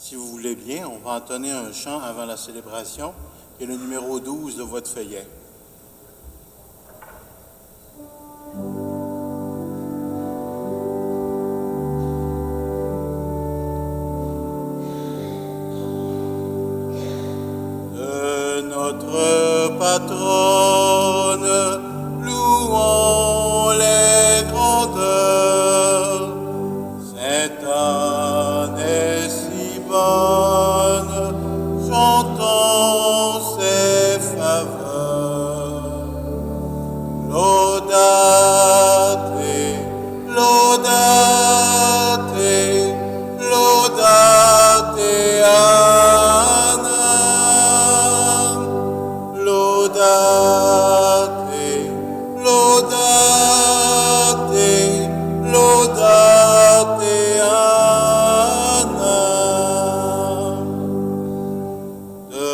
Si vous voulez bien, on va entonner un chant avant la célébration, qui est le numéro 12 de votre feuillet. Notre patronne, louons les grandeurs. Sainte Anne est si bonne, chantons ses faveurs. Laudate, laudate, laudate Anna. Laudate, laudate, laudate Anna. De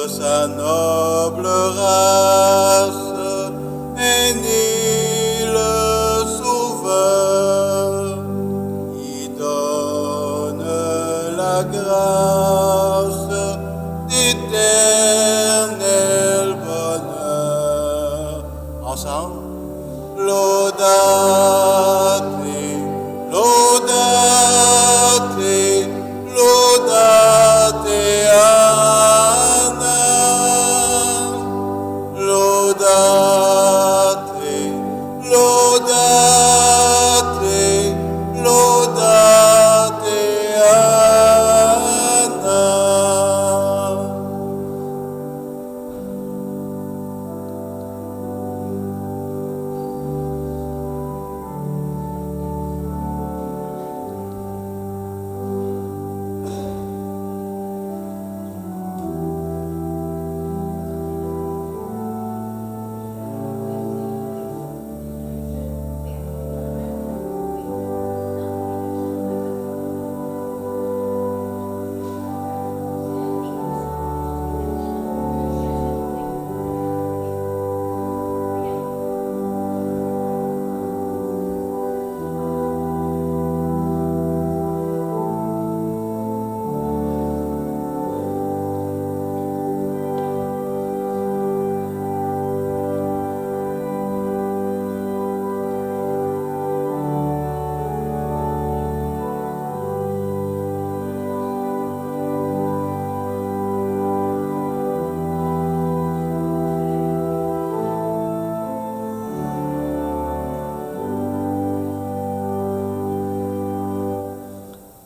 sa noble race est né le Sauveur, qui donne la grâce d'éternel bonheur. Ensemble, laudate, laudate, laudate Anna. Laudate, laudate, laudate Anna.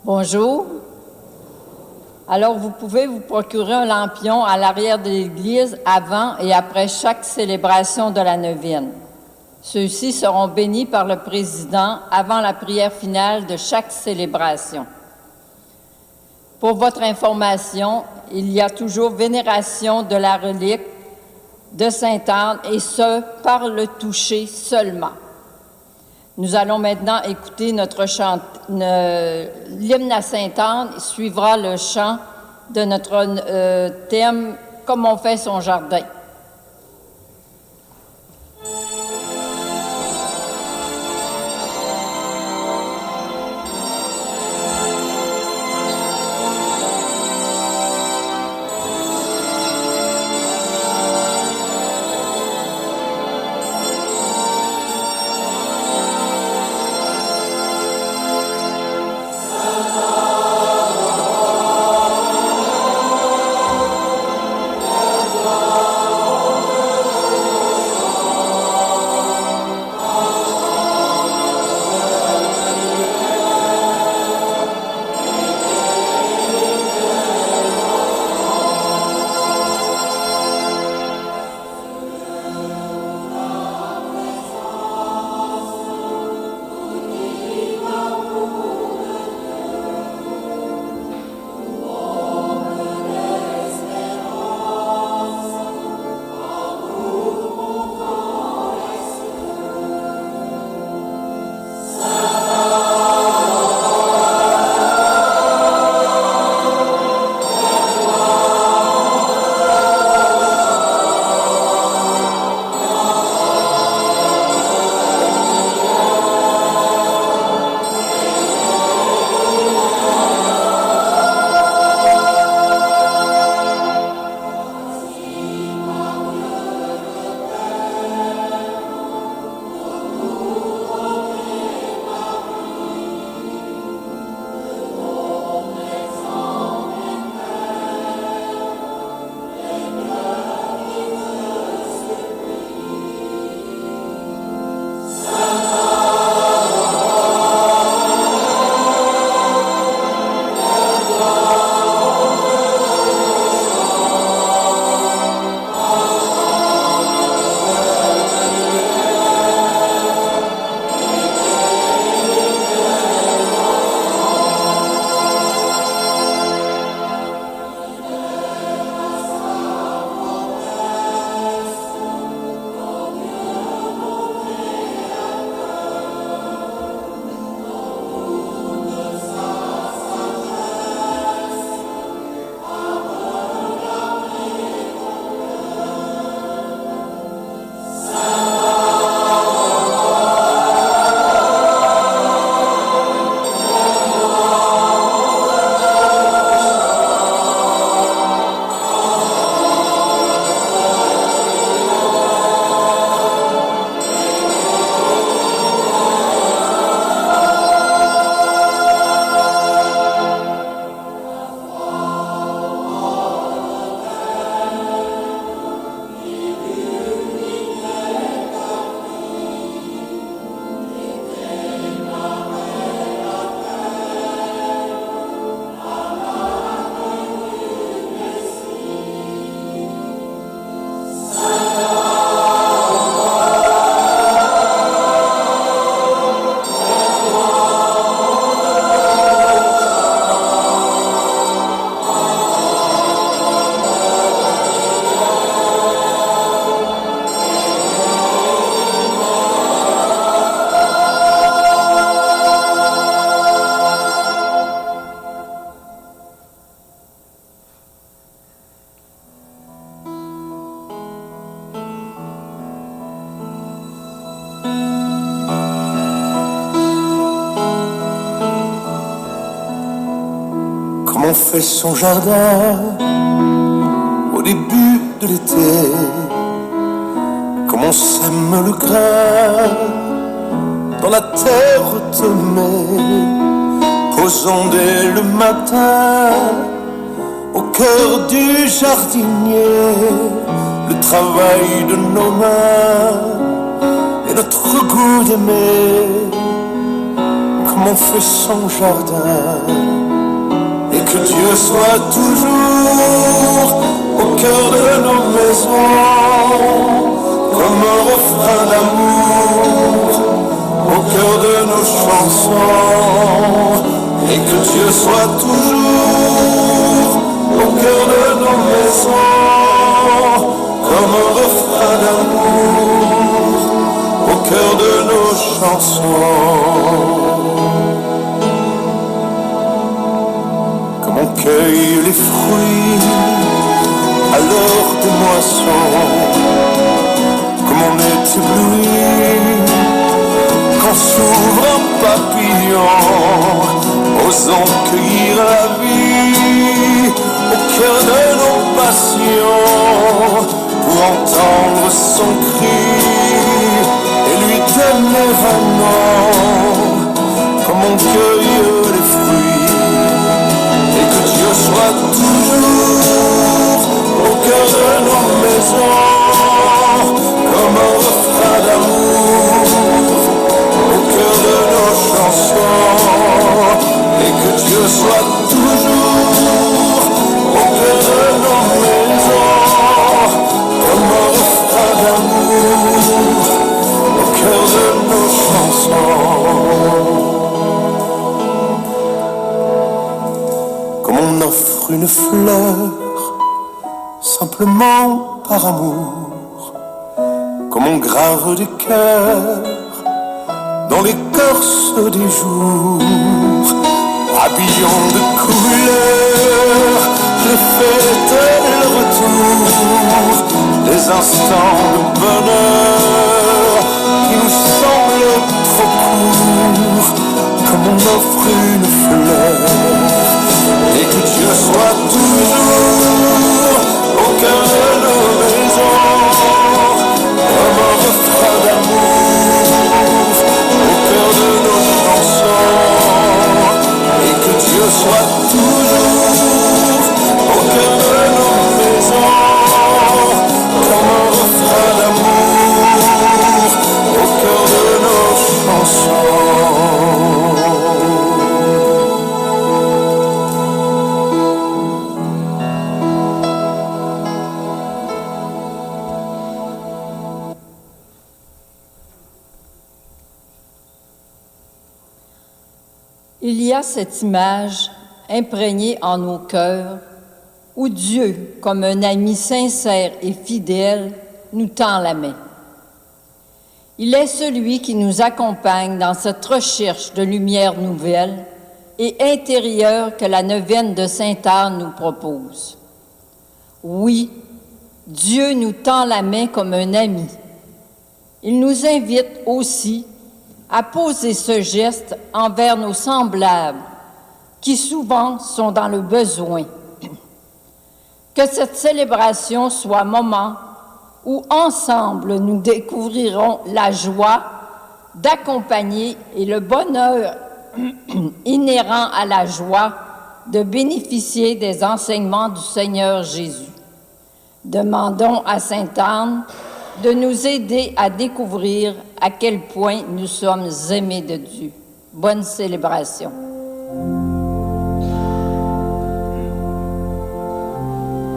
Bonjour. Alors, vous pouvez vous procurer un lampion à l'arrière de l'église avant et après chaque célébration de la neuvaine. Ceux-ci seront bénis par le président avant la prière finale de chaque célébration. Pour votre information, il y a toujours vénération de la relique de Sainte Anne, et ce, par le toucher seulement. Nous allons maintenant écouter notre chant, l'hymne à Sainte Anne. Suivra le chant de notre thème « Comme on fait son jardin ». comme on fait son jardin au début de l'été, comme on sème le grain dans la terre temée, posons dès le matin au cœur du jardinier le travail de nos mains et notre goût d'aimer, comme on fait son jardin. Et que Dieu soit toujours au cœur de nos maisons, comme un refrain d'amour au cœur de nos chansons. Et que Dieu soit toujours au cœur de nos maisons, comme un refrain d'amour au cœur de nos chansons. Comme on cueille les fruits à l'heure des moissons, comme on est ébloui quand s'ouvre un papillon, osons cueillir la vie au cœur de nos passions, pour entendre son cri et lui donner un nom, comme on cueille les fruits. Et que Dieu soit toujours au cœur de nos maisons, comme un refrain d'amour au cœur de nos chansons. Et que Dieu soit toujours au cœur de nos maisons, comme un refrain d'amour au cœur de nos chansons. Comme on offre une fleur simplement par amour, comme on grave des cœurs dans l'écorce des jours, habillons de couleurs les fêtes et le retour, les instants de bonheur qui nous semblent trop courts, comme on offre une fleur. Et que Dieu soit toujours au cœur de nos maisons, comme un refrain d'amour au cœur de nos chansons. Et que Dieu soit toujours au cœur de nos maisons, comme un refrain d'amour au cœur de nos chansons. Il y a cette image imprégnée en nos cœurs où Dieu, comme un ami sincère et fidèle, nous tend la main. Il est celui qui nous accompagne dans cette recherche de lumière nouvelle et intérieure que la neuvaine de Sainte-Anne nous propose. Oui, Dieu nous tend la main comme un ami. Il nous invite aussi à poser ce geste envers nos semblables qui souvent sont dans le besoin. Que cette célébration soit un moment où ensemble nous découvrirons la joie d'accompagner et le bonheur inhérent à la joie de bénéficier des enseignements du Seigneur Jésus. Demandons à Sainte Anne de nous aider à découvrir à quel point nous sommes aimés de Dieu. Bonne célébration.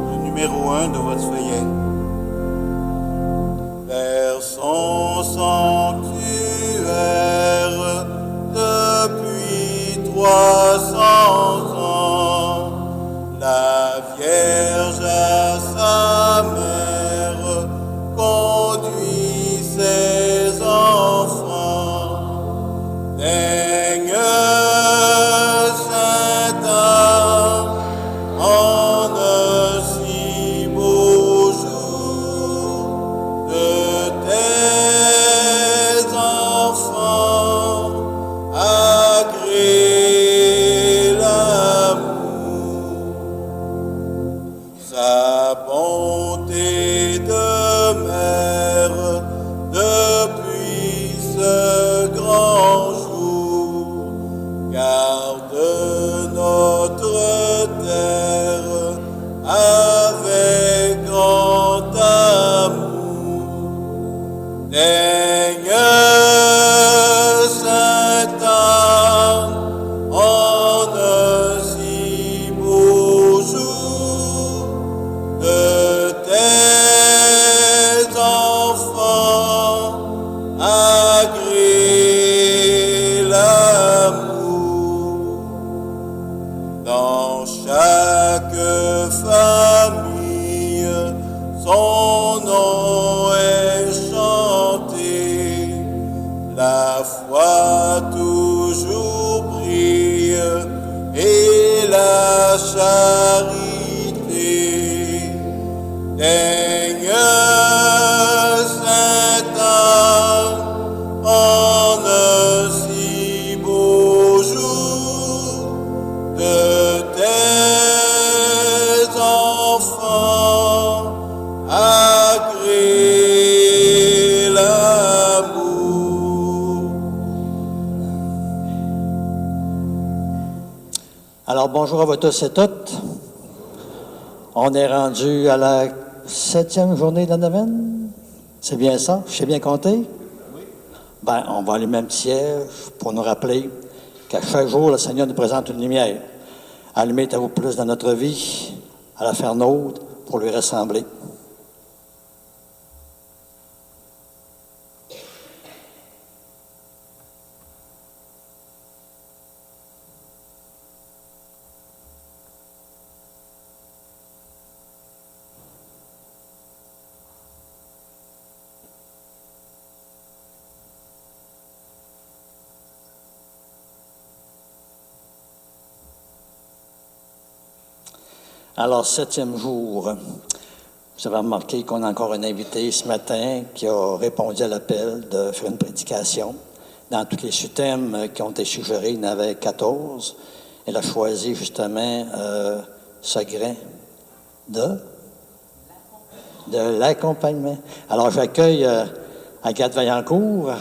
Le numéro 1 de votre feuillet. Vers son sanctuaire, depuis 300 ans, la Vierge à sa mère conduit ses enfants. Daigne, Sainte Anne, en un si beau jour, notre terre avec grand amour. Daigne, Sainte-Anne, en un si beau jour, de tes enfants agrée l'amour. Dans chaque famille, son nom est chanté, la foi toujours brille et la charité. Daigne, Sainte-Anne, en un si beau jour, de tes enfants agrée l'amour. Alors, bonjour à vous tous et toutes. On est rendu à la 7e journée de la neuvaine. C'est bien ça? Je sais bien compter? Oui. Ben, on va allumer un petit siège pour nous rappeler qu'à chaque jour, le Seigneur nous présente une lumière. Allumez à vous plus dans notre vie, à la faire nôtre pour lui ressembler. Alors, 7e jour, vous avez remarqué qu'on a encore un invité ce matin qui a répondu à l'appel de faire une prédication. Dans tous les sous-thèmes qui ont été suggérés, il y en avait 14. Elle a choisi justement ce grain de l'accompagnement. Alors, j'accueille Agathe Vaillancourt,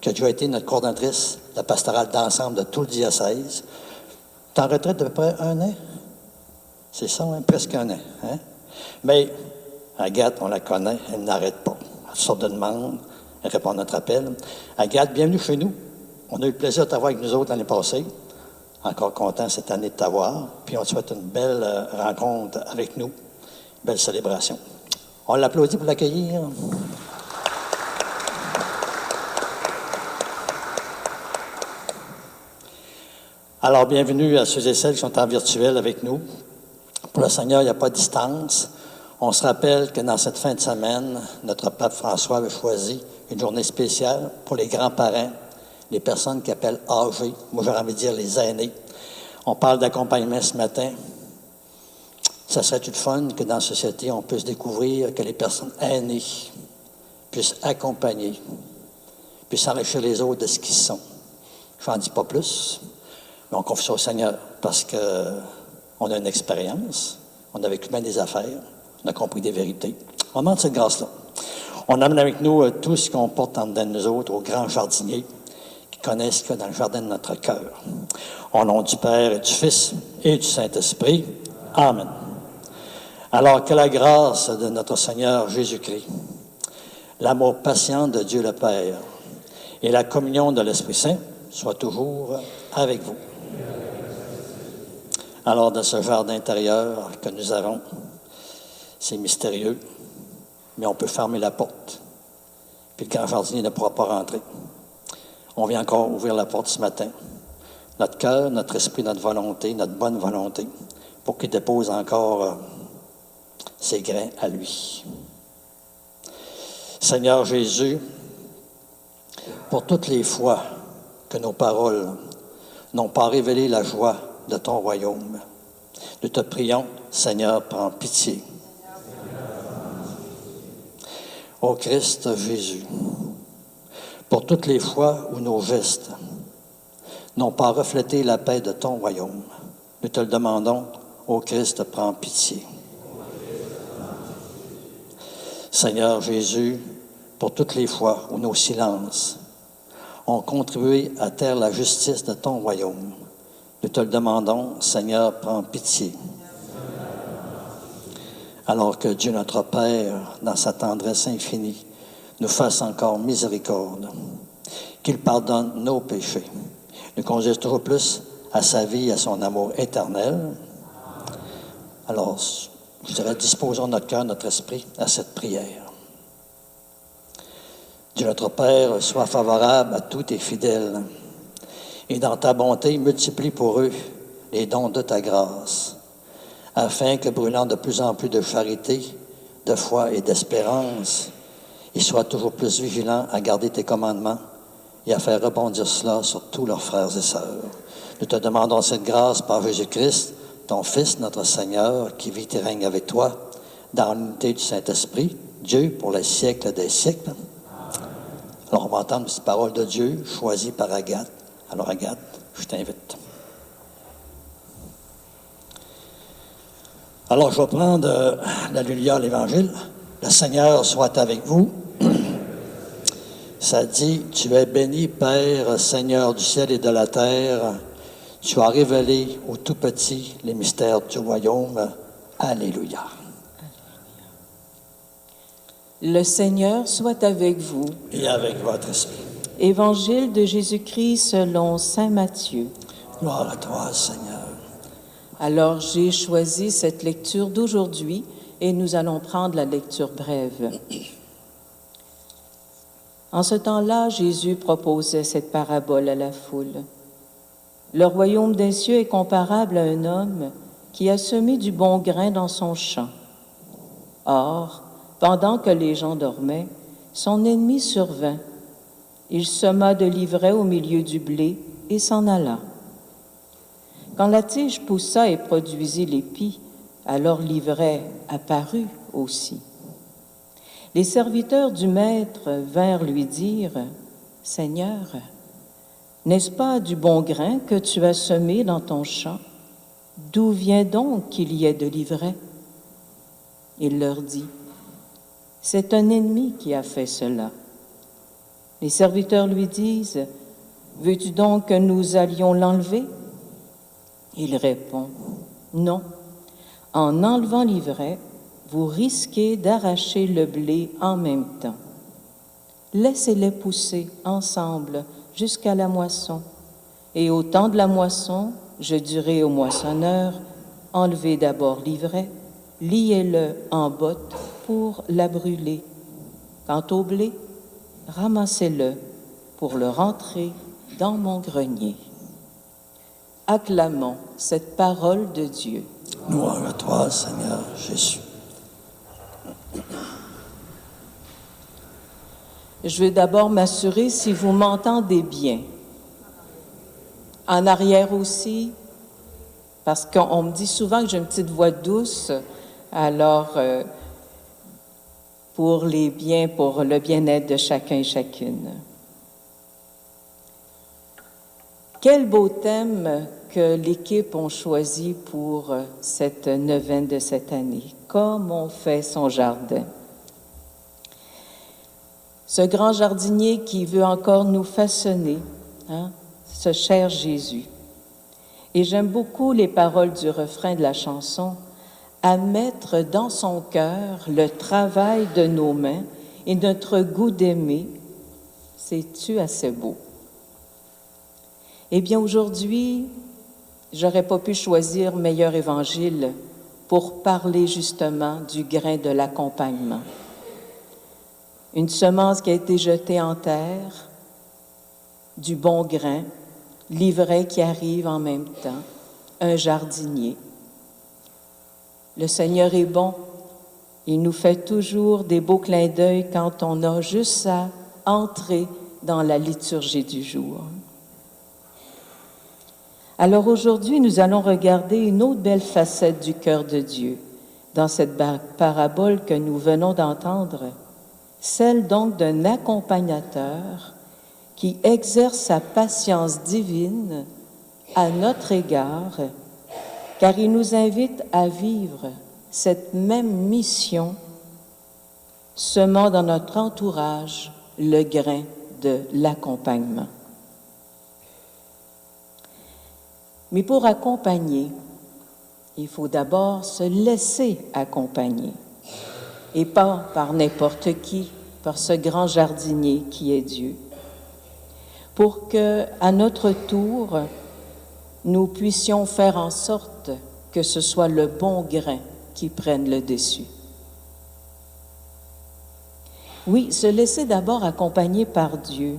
qui a déjà été notre coordonnatrice de la pastorale d'ensemble de tout le diocèse. Tu es en retraite d'à peu près 1 an? C'est ça, hein? Presque 1 an. Hein? Mais Agathe, on la connaît, elle n'arrête pas. Elle sort de demande, elle répond à notre appel. Agathe, bienvenue chez nous. On a eu le plaisir de t'avoir avec nous autres l'année passée. Encore content cette année de t'avoir. Puis on te souhaite une belle rencontre avec nous. Belle célébration. On l'applaudit pour l'accueillir. Alors, bienvenue à ceux et celles qui sont en virtuel avec nous. Pour le Seigneur, il n'y a pas de distance. On se rappelle que dans cette fin de semaine, notre pape François avait choisi une journée spéciale pour les grands-parents, les personnes qui appellent âgées, moi j'aurais envie de dire les aînés. On parle d'accompagnement ce matin. Ça serait tout fun que dans la société, on puisse découvrir que les personnes aînées puissent accompagner, puissent enrichir les autres de ce qu'ils sont. Je n'en dis pas plus, mais on confie ça au Seigneur parce qu'on a une expérience, on a vécu bien des affaires, on a compris des vérités. On demande cette grâce-là. On amène avec nous tout ce qu'on porte en dedans de nous autres, aux grands jardiniers qui connaissent ce qu'il y a dans le jardin de notre cœur. Au nom du Père et du Fils et du Saint-Esprit. Amen. Alors que la grâce de notre Seigneur Jésus-Christ, l'amour patient de Dieu le Père et la communion de l'Esprit Saint soient toujours avec vous. Alors, dans ce jardin intérieur que nous avons, c'est mystérieux, mais on peut fermer la porte. Puis le grand jardinier ne pourra pas rentrer. On vient encore ouvrir la porte ce matin. Notre cœur, notre esprit, notre volonté, notre bonne volonté, pour qu'il dépose encore ses grains à lui. Seigneur Jésus, pour toutes les fois que nos paroles n'ont pas révélé la joie de ton royaume, nous te prions, Seigneur, prends pitié. Ô Christ Jésus, pour toutes les fois où nos gestes n'ont pas reflété la paix de ton royaume, nous te le demandons, ô Christ, prends pitié. Seigneur Jésus, pour toutes les fois où nos silences ont contribué à taire la justice de ton royaume, Nous te le demandons, Seigneur, prends pitié. Alors que Dieu notre Père, dans sa tendresse infinie, nous fasse encore miséricorde, qu'il pardonne nos péchés, nous conduise toujours plus à sa vie et à son amour éternel. Alors, je dirais, disposons notre cœur, notre esprit à cette prière. Dieu notre Père, sois favorable à tous tes fidèles et dans ta bonté, multiplie pour eux les dons de ta grâce, afin que, brûlant de plus en plus de charité, de foi et d'espérance, ils soient toujours plus vigilants à garder tes commandements et à faire rebondir cela sur tous leurs frères et sœurs. Nous te demandons cette grâce par Jésus-Christ, ton Fils, notre Seigneur, qui vit et règne avec toi, dans l'unité du Saint-Esprit, Dieu pour les siècles des siècles. Alors, on va entendre cette parole de Dieu choisie par Agathe. Alors, Agathe, je t'invite. Alors, je vais prendre l'Alléluia, l'Évangile. Le Seigneur soit avec vous. Ça dit, tu es béni, Père, Seigneur du ciel et de la terre. Tu as révélé aux tout petits les mystères du royaume. Alléluia. Le Seigneur soit avec vous. Et avec votre esprit. Évangile de Jésus-Christ selon saint Matthieu. Gloire à toi, Seigneur. Alors j'ai choisi cette lecture d'aujourd'hui et nous allons prendre la lecture brève. En ce temps-là, Jésus proposait cette parabole à la foule. Le royaume des cieux est comparable à un homme qui a semé du bon grain dans son champ. Or, pendant que les gens dormaient, son ennemi survint. Il sema de l'ivraie au milieu du blé et s'en alla. Quand la tige poussa et produisit l'épi, alors l'ivraie apparut aussi. Les serviteurs du maître vinrent lui dire, « Seigneur, n'est-ce pas du bon grain que tu as semé dans ton champ? D'où vient donc qu'il y ait de l'ivraie? » Il leur dit, « C'est un ennemi qui a fait cela. » Les serviteurs lui disent, « Veux-tu donc que nous allions l'enlever? » Il répond, « Non. En enlevant l'ivraie, vous risquez d'arracher le blé en même temps. Laissez-les pousser ensemble jusqu'à la moisson. Et au temps de la moisson, je dirai au moissonneur, enlevez d'abord l'ivraie, liez-le en botte pour la brûler. Quant au blé, ramassez-le pour le rentrer dans mon grenier. » Acclamons cette parole de Dieu. Gloire à toi, Seigneur Jésus. Je vais d'abord m'assurer si vous m'entendez bien. En arrière aussi, parce qu'on me dit souvent que j'ai une petite voix douce, alors pour le bien-être de chacun et chacune. Quel beau thème que l'équipe a choisi pour cette neuvaine de cette année. Comme on fait son jardin. Ce grand jardinier qui veut encore nous façonner, ce cher Jésus. Et j'aime beaucoup les paroles du refrain de la chanson, « À mettre dans son cœur le travail de nos mains et notre goût d'aimer, c'est-tu assez beau? » Eh bien, aujourd'hui, j'aurais pas pu choisir meilleur évangile pour parler justement du grain de l'accompagnement. Une semence qui a été jetée en terre, du bon grain, l'ivraie qui arrive en même temps, un jardinier. Le Seigneur est bon. Il nous fait toujours des beaux clins d'œil quand on a juste à entrer dans la liturgie du jour. Alors aujourd'hui, nous allons regarder une autre belle facette du cœur de Dieu dans cette parabole que nous venons d'entendre, celle donc d'un accompagnateur qui exerce sa patience divine à notre égard, car il nous invite à vivre cette même mission, semant dans notre entourage le grain de l'accompagnement. Mais pour accompagner, il faut d'abord se laisser accompagner, et pas par n'importe qui, par ce grand jardinier qui est Dieu, pour que, à notre tour, nous puissions faire en sorte que ce soit le bon grain qui prenne le dessus. Oui, se laisser d'abord accompagner par Dieu.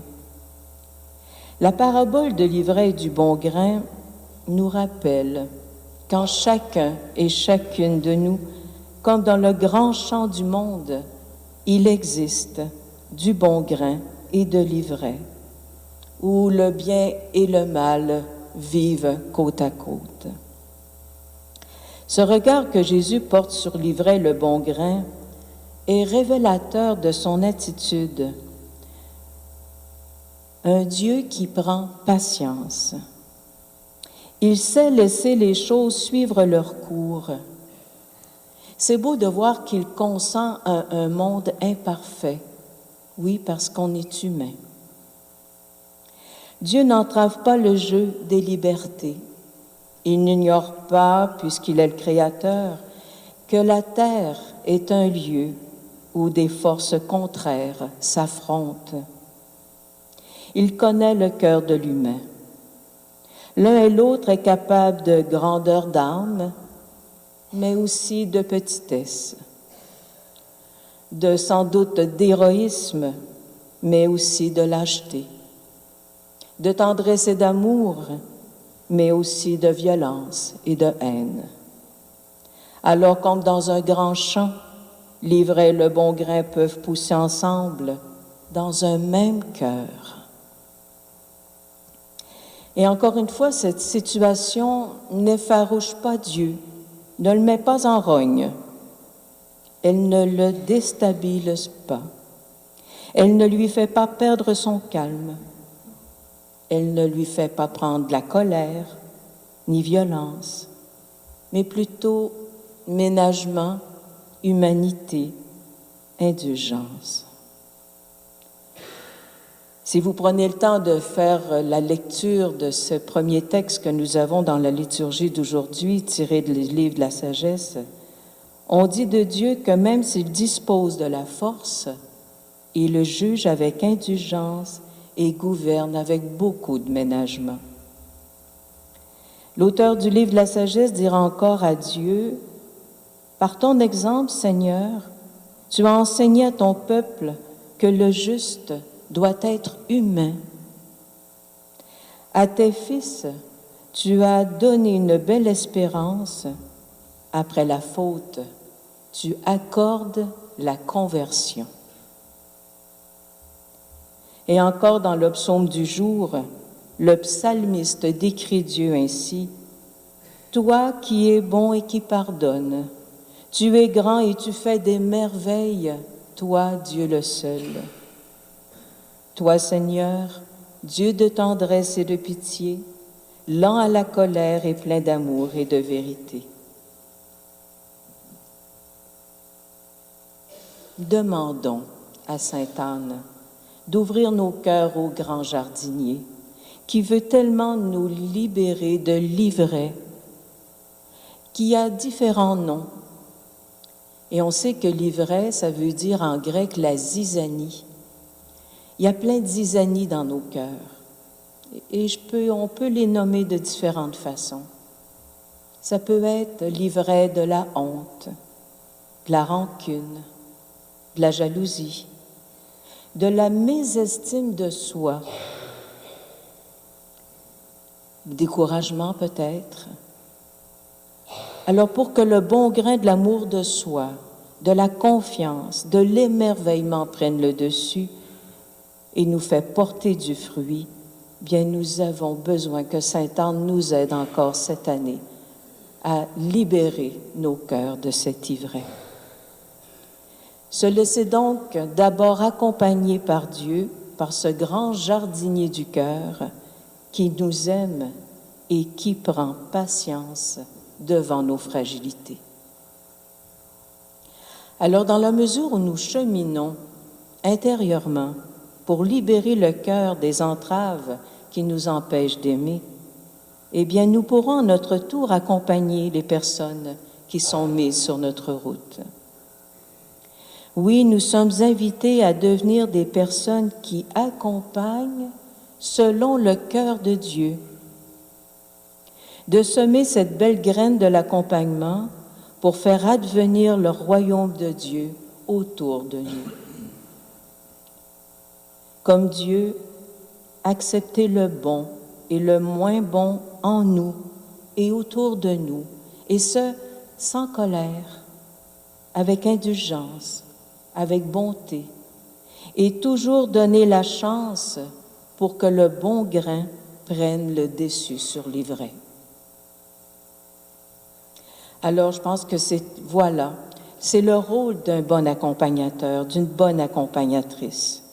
La parabole de l'ivraie et du bon grain nous rappelle qu'en chacun et chacune de nous, comme dans le grand champ du monde, il existe du bon grain et de l'ivraie, où le bien et le mal vivent côte à côte. Ce regard que Jésus porte sur l'ivraie et le bon grain est révélateur de son attitude. Un Dieu qui prend patience. Il sait laisser les choses suivre leur cours. C'est beau de voir qu'il consent à un monde imparfait. Oui, parce qu'on est humain. Dieu n'entrave pas le jeu des libertés. Il n'ignore pas, puisqu'il est le Créateur, que la terre est un lieu où des forces contraires s'affrontent. Il connaît le cœur de l'humain. L'un et l'autre est capable de grandeur d'âme, mais aussi de petitesse, de sans doute d'héroïsme, mais aussi de lâcheté, de tendresse et d'amour, mais aussi de violence et de haine. Alors, comme dans un grand champ, l'ivraie et le bon grain peuvent pousser ensemble dans un même cœur. Et encore une fois, cette situation n'effarouche pas Dieu, ne le met pas en rogne. Elle ne le déstabilise pas. Elle ne lui fait pas perdre son calme. Elle ne lui fait pas prendre la colère, ni violence, mais plutôt ménagement, humanité, indulgence. Si vous prenez le temps de faire la lecture de ce premier texte que nous avons dans la liturgie d'aujourd'hui, tiré du livre de la sagesse, on dit de Dieu que même s'il dispose de la force, il le juge avec indulgence et gouverne avec beaucoup de ménagement. L'auteur du livre de la sagesse dira encore à Dieu: « Par ton exemple, Seigneur, tu as enseigné à ton peuple que le juste doit être humain. À tes fils, tu as donné une belle espérance. Après la faute, tu accordes la conversion. » Et encore dans le psaume du jour, le psalmiste décrit Dieu ainsi: « Toi qui es bon et qui pardonnes, tu es grand et tu fais des merveilles, toi, Dieu le seul. Toi, Seigneur, Dieu de tendresse et de pitié, lent à la colère et plein d'amour et de vérité. » Demandons à Sainte Anne d'ouvrir nos cœurs au grand jardinier qui veut tellement nous libérer de l'ivraie, qui a différents noms. Et on sait que l'ivraie, ça veut dire en grec la zizanie. Il y a plein de zizanies dans nos cœurs. Et on peut les nommer de différentes façons. Ça peut être l'ivraie de la honte, de la rancune, de la jalousie, de la mésestime de soi, du découragement peut-être. Alors pour que le bon grain de l'amour de soi, de la confiance, de l'émerveillement prenne le dessus et nous fait porter du fruit, bien nous avons besoin que Sainte Anne nous aide encore cette année à libérer nos cœurs de cette ivraie. Se laisser donc d'abord accompagner par Dieu, par ce grand jardinier du cœur qui nous aime et qui prend patience devant nos fragilités. Alors, dans la mesure où nous cheminons intérieurement pour libérer le cœur des entraves qui nous empêchent d'aimer, eh bien, nous pourrons à notre tour accompagner les personnes qui sont mises sur notre route. Oui, nous sommes invités à devenir des personnes qui accompagnent selon le cœur de Dieu, de semer cette belle graine de l'accompagnement pour faire advenir le royaume de Dieu autour de nous. Comme Dieu, accepter le bon et le moins bon en nous et autour de nous, et ce, sans colère, avec indulgence, avec bonté, et toujours donner la chance pour que le bon grain prenne le dessus sur l'ivraie. Alors, je pense que c'est le rôle d'un bon accompagnateur, d'une bonne accompagnatrice.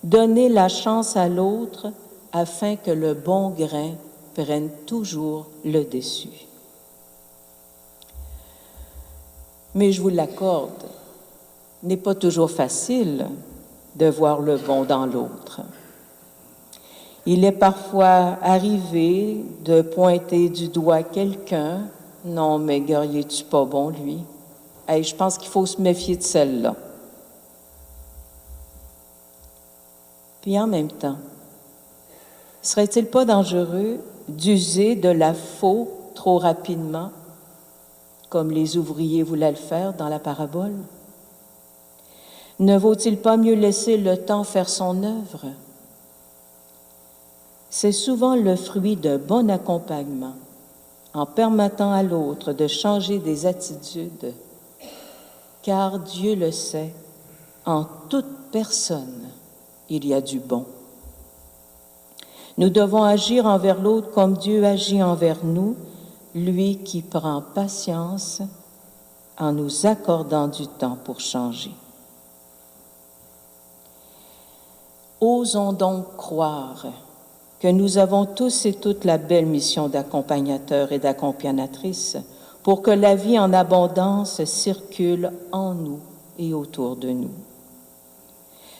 Donner la chance à l'autre afin que le bon grain prenne toujours le dessus. Mais je vous l'accorde, n'est pas toujours facile de voir le bon dans l'autre. Il est parfois arrivé de pointer du doigt quelqu'un. Non, mais guerrier, tu pas bon, lui. Hey, je pense qu'il faut se méfier de celle-là. Puis en même temps, serait-il pas dangereux d'user de la faux trop rapidement, comme les ouvriers voulaient le faire dans la parabole? Ne vaut-il pas mieux laisser le temps faire son œuvre? C'est souvent le fruit d'un bon accompagnement, en permettant à l'autre de changer des attitudes, car Dieu le sait, en toute personne, il y a du bon. Nous devons agir envers l'autre comme Dieu agit envers nous, lui qui prend patience en nous accordant du temps pour changer. Osons donc croire que nous avons tous et toutes la belle mission d'accompagnateurs et d'accompagnatrices pour que la vie en abondance circule en nous et autour de nous.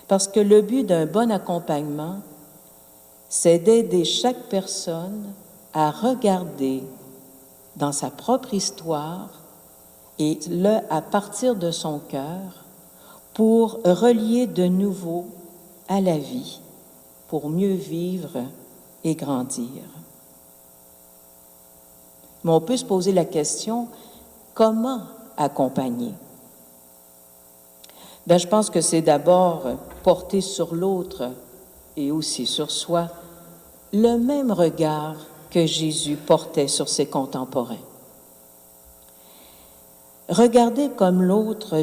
Parce que le but d'un bon accompagnement, c'est d'aider chaque personne à regarder dans sa propre histoire et à partir de son cœur pour relier de nouveau à la vie, pour mieux vivre et grandir. Mais on peut se poser la question, comment accompagner? Bien, je pense que c'est d'abord porter sur l'autre et aussi sur soi le même regard que Jésus portait sur ses contemporains. Regardez comme l'autre,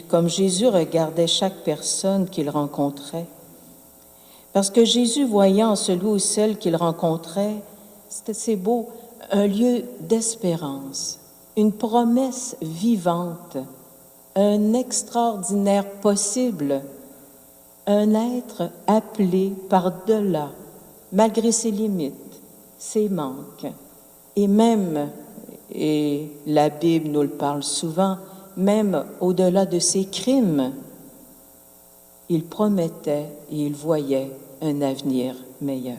comme Jésus regardait chaque personne qu'il rencontrait. Parce que Jésus voyait en celui ou celle qu'il rencontrait, c'est beau, un lieu d'espérance, une promesse vivante, un extraordinaire possible, un être appelé par-delà, malgré ses limites, ses manques, et même, et la Bible nous le parle souvent, même au-delà de ses crimes, il promettait et il voyait un avenir meilleur.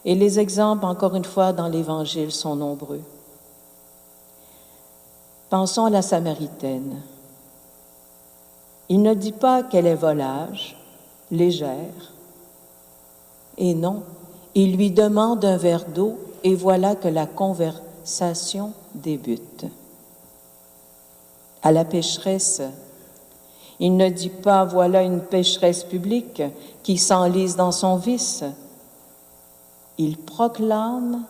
Et les exemples, encore une fois, dans l'Évangile sont nombreux. Pensons à la Samaritaine. Il ne dit pas qu'elle est volage, légère. Et non, il lui demande un verre d'eau et voilà que la conversation débute. À la pécheresse, il ne dit pas « voilà une pécheresse publique qui s'enlise dans son vice ». Il proclame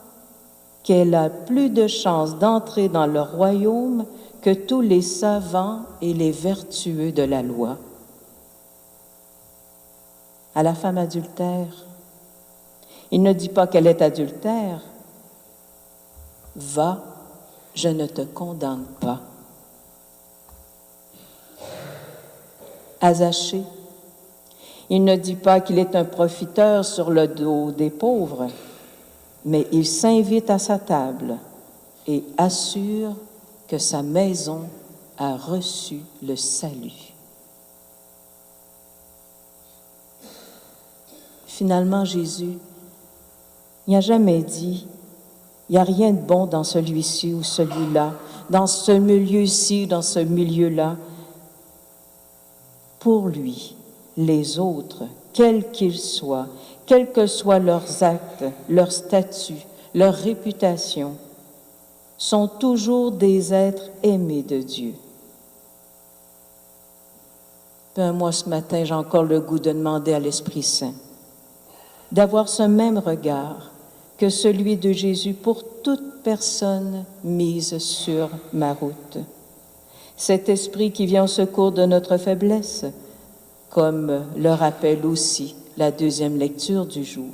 qu'elle a plus de chances d'entrer dans le royaume que tous les savants et les vertueux de la loi. À la femme adultère, il ne dit pas qu'elle est adultère. « Va, je ne te condamne pas ». À Zachée, il ne dit pas qu'il est un profiteur sur le dos des pauvres, mais il s'invite à sa table et assure que sa maison a reçu le salut. Finalement, Jésus, Il n'a jamais dit, il n'y a rien de bon dans celui-ci ou celui-là, dans ce milieu-ci, dans ce milieu-là. Pour lui, les autres, quels qu'ils soient, quels que soient leurs actes, leur statut, leur réputation, sont toujours des êtres aimés de Dieu. Ben, moi, ce matin, j'ai encore le goût de demander à l'Esprit Saint d'avoir ce même regard que celui de Jésus pour toute personne mise sur ma route. Cet esprit qui vient au secours de notre faiblesse, comme le rappelle aussi la deuxième lecture du jour.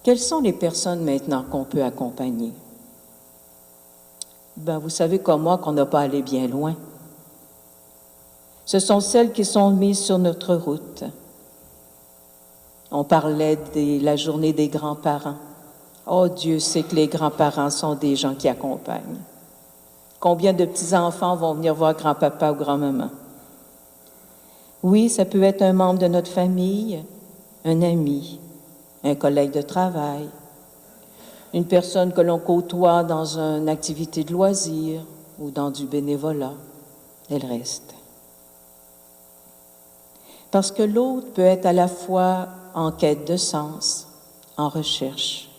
Quelles sont les personnes maintenant qu'on peut accompagner? Ben, vous savez comme moi qu'on n'a pas allé bien loin. Ce sont celles qui sont mises sur notre route. On parlait de la journée des grands-parents. Oh, Dieu sait que les grands-parents sont des gens qui accompagnent. Combien de petits-enfants vont venir voir grand-papa ou grand-maman? Oui, ça peut être un membre de notre famille, un ami, un collègue de travail, une personne que l'on côtoie dans une activité de loisir ou dans du bénévolat. Elle reste. Parce que l'autre peut être à la fois en quête de sens, en recherche,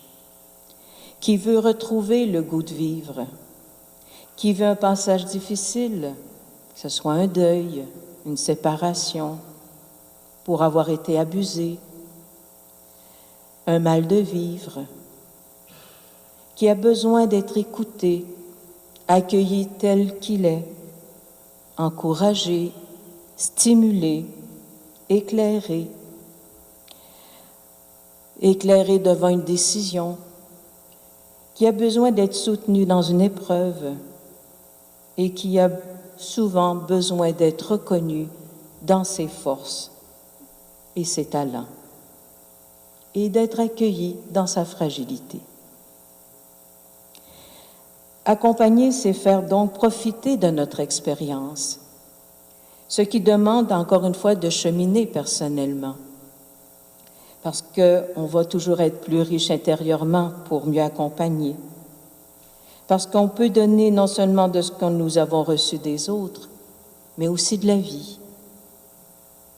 qui veut retrouver le goût de vivre, qui veut un passage difficile, que ce soit un deuil, une séparation, pour avoir été abusé, un mal de vivre, qui a besoin d'être écouté, accueilli tel qu'il est, encouragé, stimulé, éclairé devant une décision, qui a besoin d'être soutenu dans une épreuve et qui a souvent besoin d'être reconnu dans ses forces et ses talents et d'être accueilli dans sa fragilité. Accompagner, c'est faire donc profiter de notre expérience, ce qui demande encore une fois de cheminer personnellement, parce qu'on va toujours être plus riche intérieurement pour mieux accompagner, parce qu'on peut donner non seulement de ce que nous avons reçu des autres, mais aussi de la vie,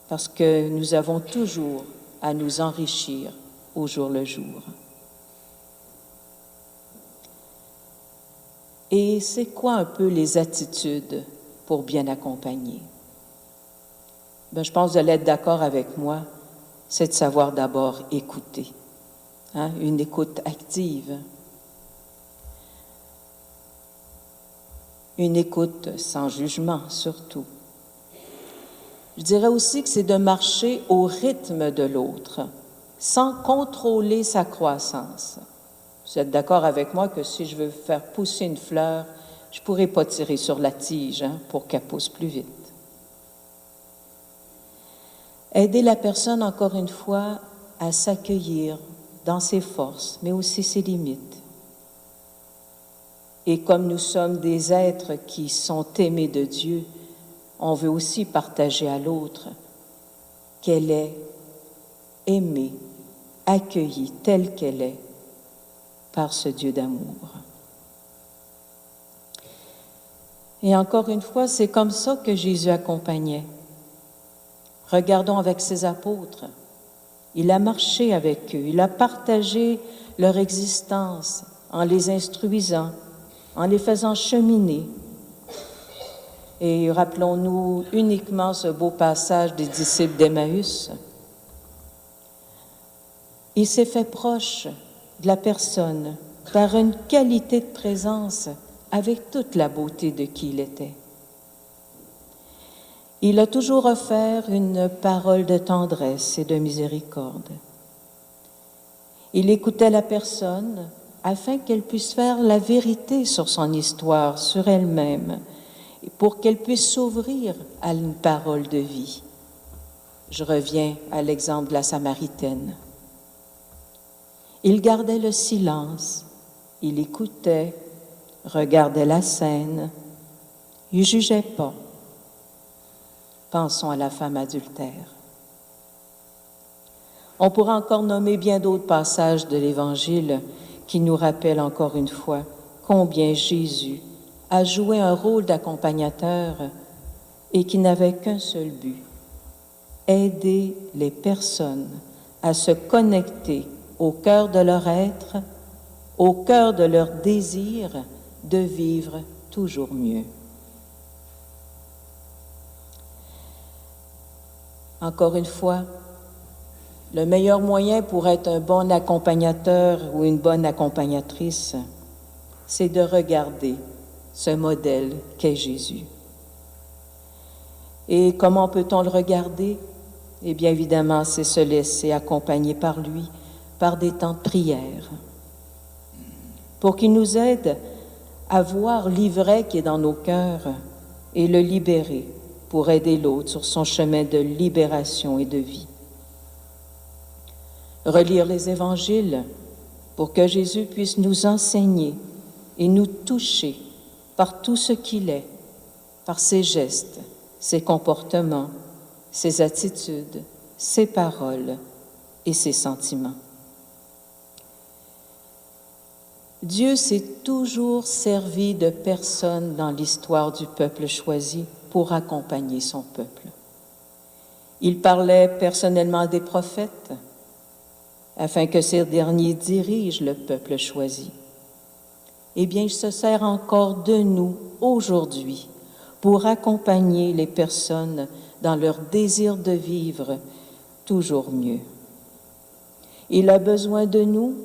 parce que nous avons toujours à nous enrichir au jour le jour. Et c'est quoi un peu les attitudes pour bien accompagner? Ben, je pense que vous allez être d'accord avec moi, c'est de savoir d'abord écouter, une écoute active, une écoute sans jugement surtout. Je dirais aussi que c'est de marcher au rythme de l'autre, sans contrôler sa croissance. Vous êtes d'accord avec moi que si je veux faire pousser une fleur, je ne pourrai pas tirer sur la tige pour qu'elle pousse plus vite. Aider la personne, encore une fois, à s'accueillir dans ses forces, mais aussi ses limites. Et comme nous sommes des êtres qui sont aimés de Dieu, on veut aussi partager à l'autre qu'elle est aimée, accueillie telle qu'elle est par ce Dieu d'amour. Et encore une fois, c'est comme ça que Jésus accompagnait. Regardons avec ses apôtres. Il a marché avec eux, il a partagé leur existence en les instruisant, en les faisant cheminer. Et rappelons-nous uniquement ce beau passage des disciples d'Emmaüs. Il s'est fait proche de la personne par une qualité de présence avec toute la beauté de qui il était. Il a toujours offert une parole de tendresse et de miséricorde. Il écoutait la personne afin qu'elle puisse faire la vérité sur son histoire, sur elle-même, pour qu'elle puisse s'ouvrir à une parole de vie. Je reviens à l'exemple de la Samaritaine. Il gardait le silence, il écoutait, regardait la scène, il ne jugeait pas. Pensons à la femme adultère. On pourra encore nommer bien d'autres passages de l'Évangile qui nous rappellent encore une fois combien Jésus a joué un rôle d'accompagnateur et qui n'avait qu'un seul but, aider les personnes à se connecter au cœur de leur être, au cœur de leur désir de vivre toujours mieux. Encore une fois, le meilleur moyen pour être un bon accompagnateur ou une bonne accompagnatrice, c'est de regarder ce modèle qu'est Jésus. Et comment peut-on le regarder? Eh bien, évidemment, c'est se laisser accompagner par lui, par des temps de prière, pour qu'il nous aide à voir l'ivraie qui est dans nos cœurs et le libérer pour aider l'autre sur son chemin de libération et de vie. Relire les évangiles pour que Jésus puisse nous enseigner et nous toucher par tout ce qu'il est, par ses gestes, ses comportements, ses attitudes, ses paroles et ses sentiments. Dieu s'est toujours servi de personnes dans l'histoire du peuple choisi pour accompagner son peuple. Il parlait personnellement des prophètes afin que ces derniers dirigent le peuple choisi. Eh bien, il se sert encore de nous aujourd'hui pour accompagner les personnes dans leur désir de vivre toujours mieux. Il a besoin de nous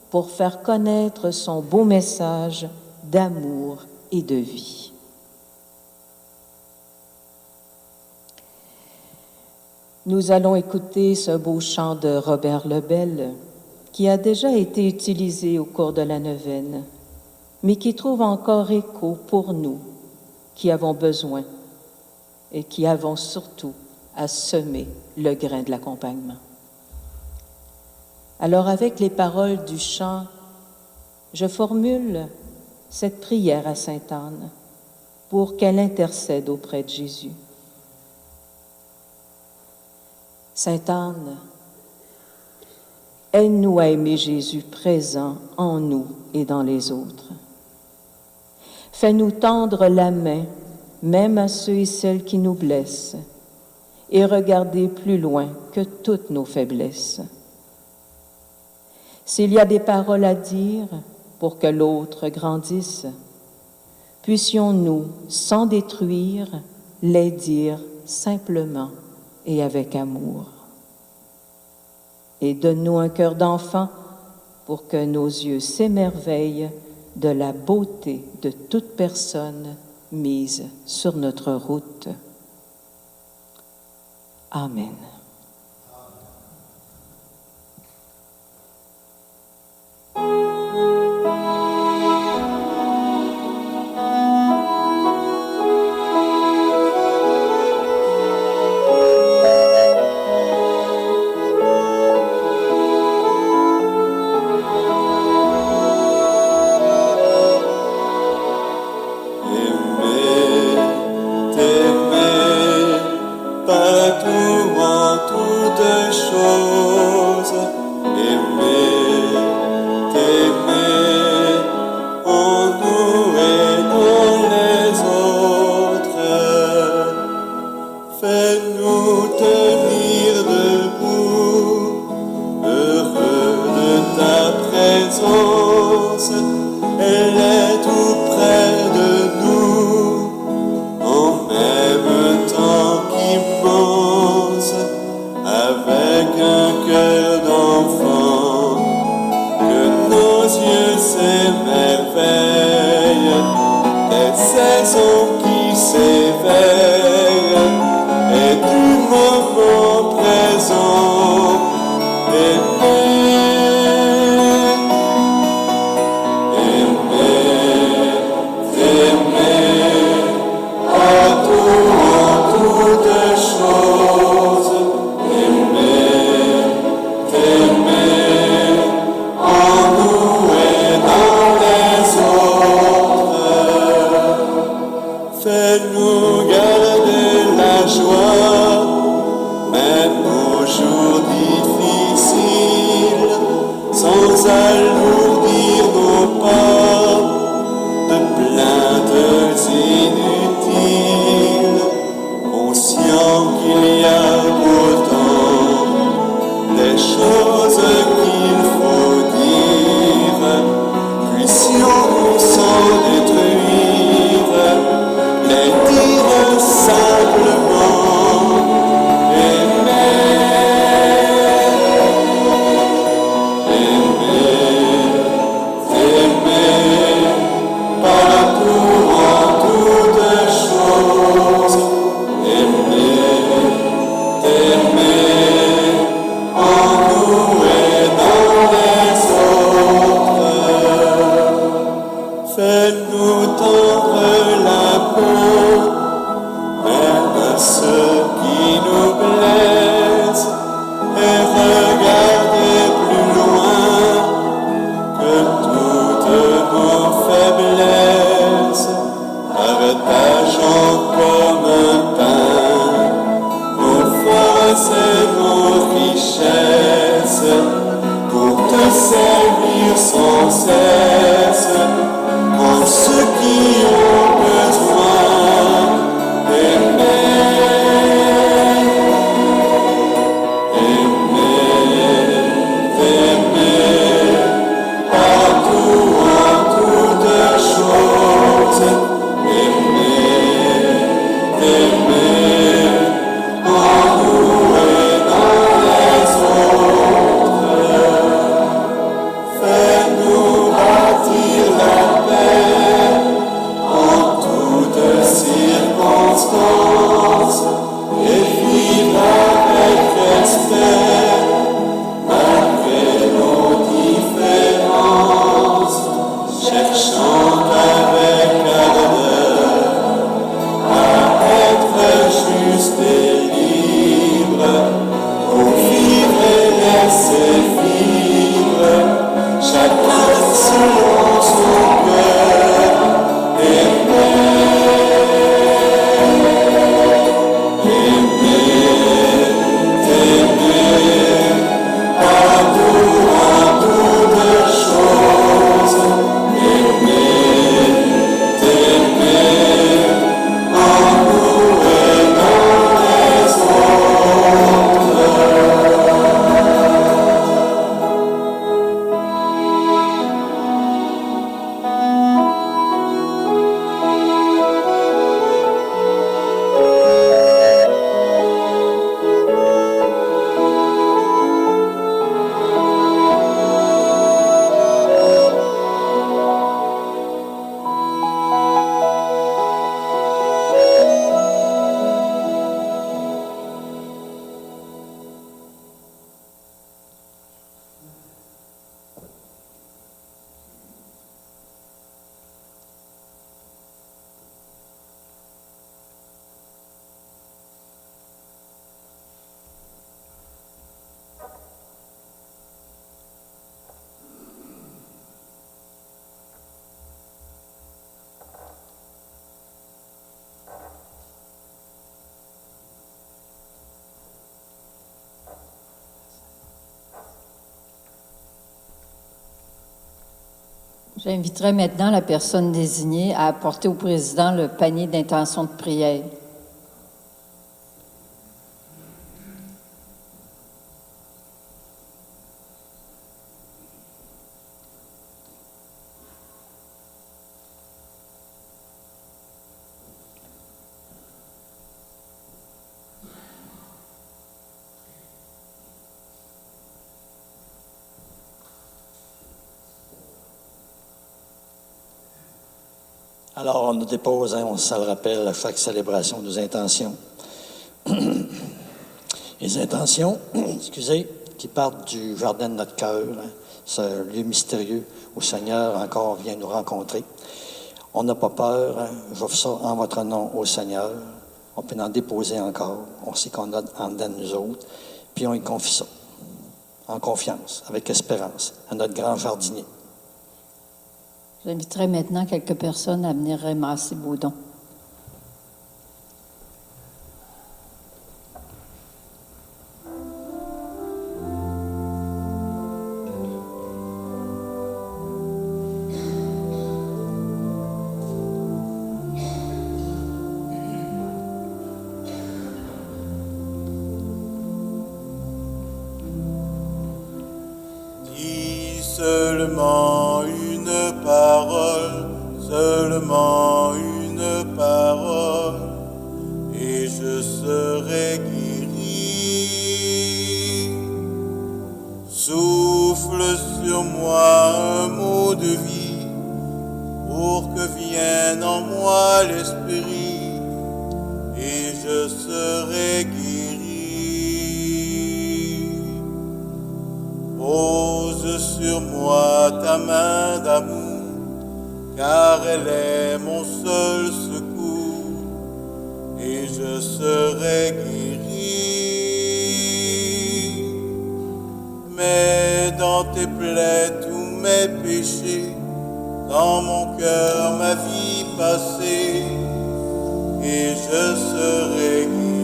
pour faire connaître son beau message d'amour et de vie. Nous allons écouter ce beau chant de Robert Lebel qui a déjà été utilisé au cours de la neuvaine, mais qui trouve encore écho pour nous qui avons besoin et qui avons surtout à semer le grain de l'accompagnement. Alors, avec les paroles du chant, je formule cette prière à Sainte Anne pour qu'elle intercède auprès de Jésus. Sainte Anne, aide-nous à aimer Jésus présent en nous et dans les autres. Fais-nous tendre la main, même à ceux et celles qui nous blessent, et regarder plus loin que toutes nos faiblesses. S'il y a des paroles à dire pour que l'autre grandisse, puissions-nous, sans détruire, les dire simplement et avec amour. Et donne-nous un cœur d'enfant pour que nos yeux s'émerveillent de la beauté de toute personne mise sur notre route. Amen. faiblesse, partageant comme un pain nos forces et nos richesses, pour te servir sans cesse, pour ceux qui ont besoin d'aimer. J'inviterai maintenant la personne désignée à apporter au président le panier d'intention de prière. Alors, on nous dépose, on se le rappelle à chaque célébration, nos intentions. Les intentions, excusez, qui partent du jardin de notre cœur, ce lieu mystérieux où le Seigneur encore vient nous rencontrer. On n'a pas peur, j'offre ça en votre nom au Seigneur. On peut en déposer encore. On sait qu'on a en dedans de nous autres. Puis on y confie ça, en confiance, avec espérance, à notre grand jardinier. J'inviterai maintenant quelques personnes à venir ramasser vos dons. Dis seulement une parole, seulement une parole, et je serai guéri. Souffle sur moi un mot de vie, pour que vienne en moi l'esprit, et je serai guéri. Pose sur moi ta main d'amour, car elle est mon seul secours, et je serai guéri. Mets dans tes plaies tous mes péchés, dans mon cœur ma vie passée, et je serai guéri.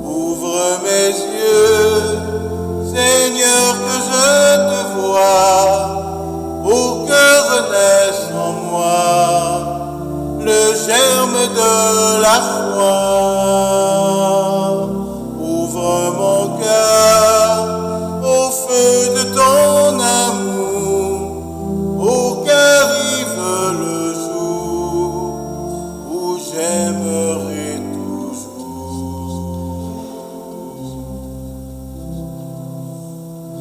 Ouvre mes yeux, Seigneur, que je te vois, pour que renaisse en moi le germe de la foi. Ouvre mon cœur au feu de ton amour, pour qu'arrive le jour où j'aimerai toujours.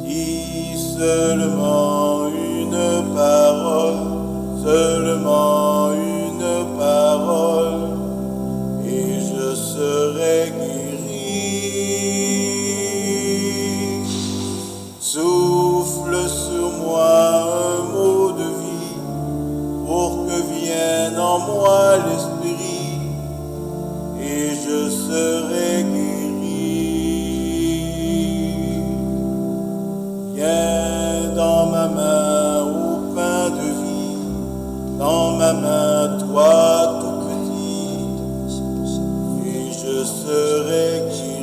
Dis seulement une parole, seulement une parole, et je serai guéri. Souffle sur moi un mot de vie, pour que vienne en moi l'esprit, et je serai guéri. Viens dans ma main au pain de vie, dans ma main toi tout petit, et je serai guéri.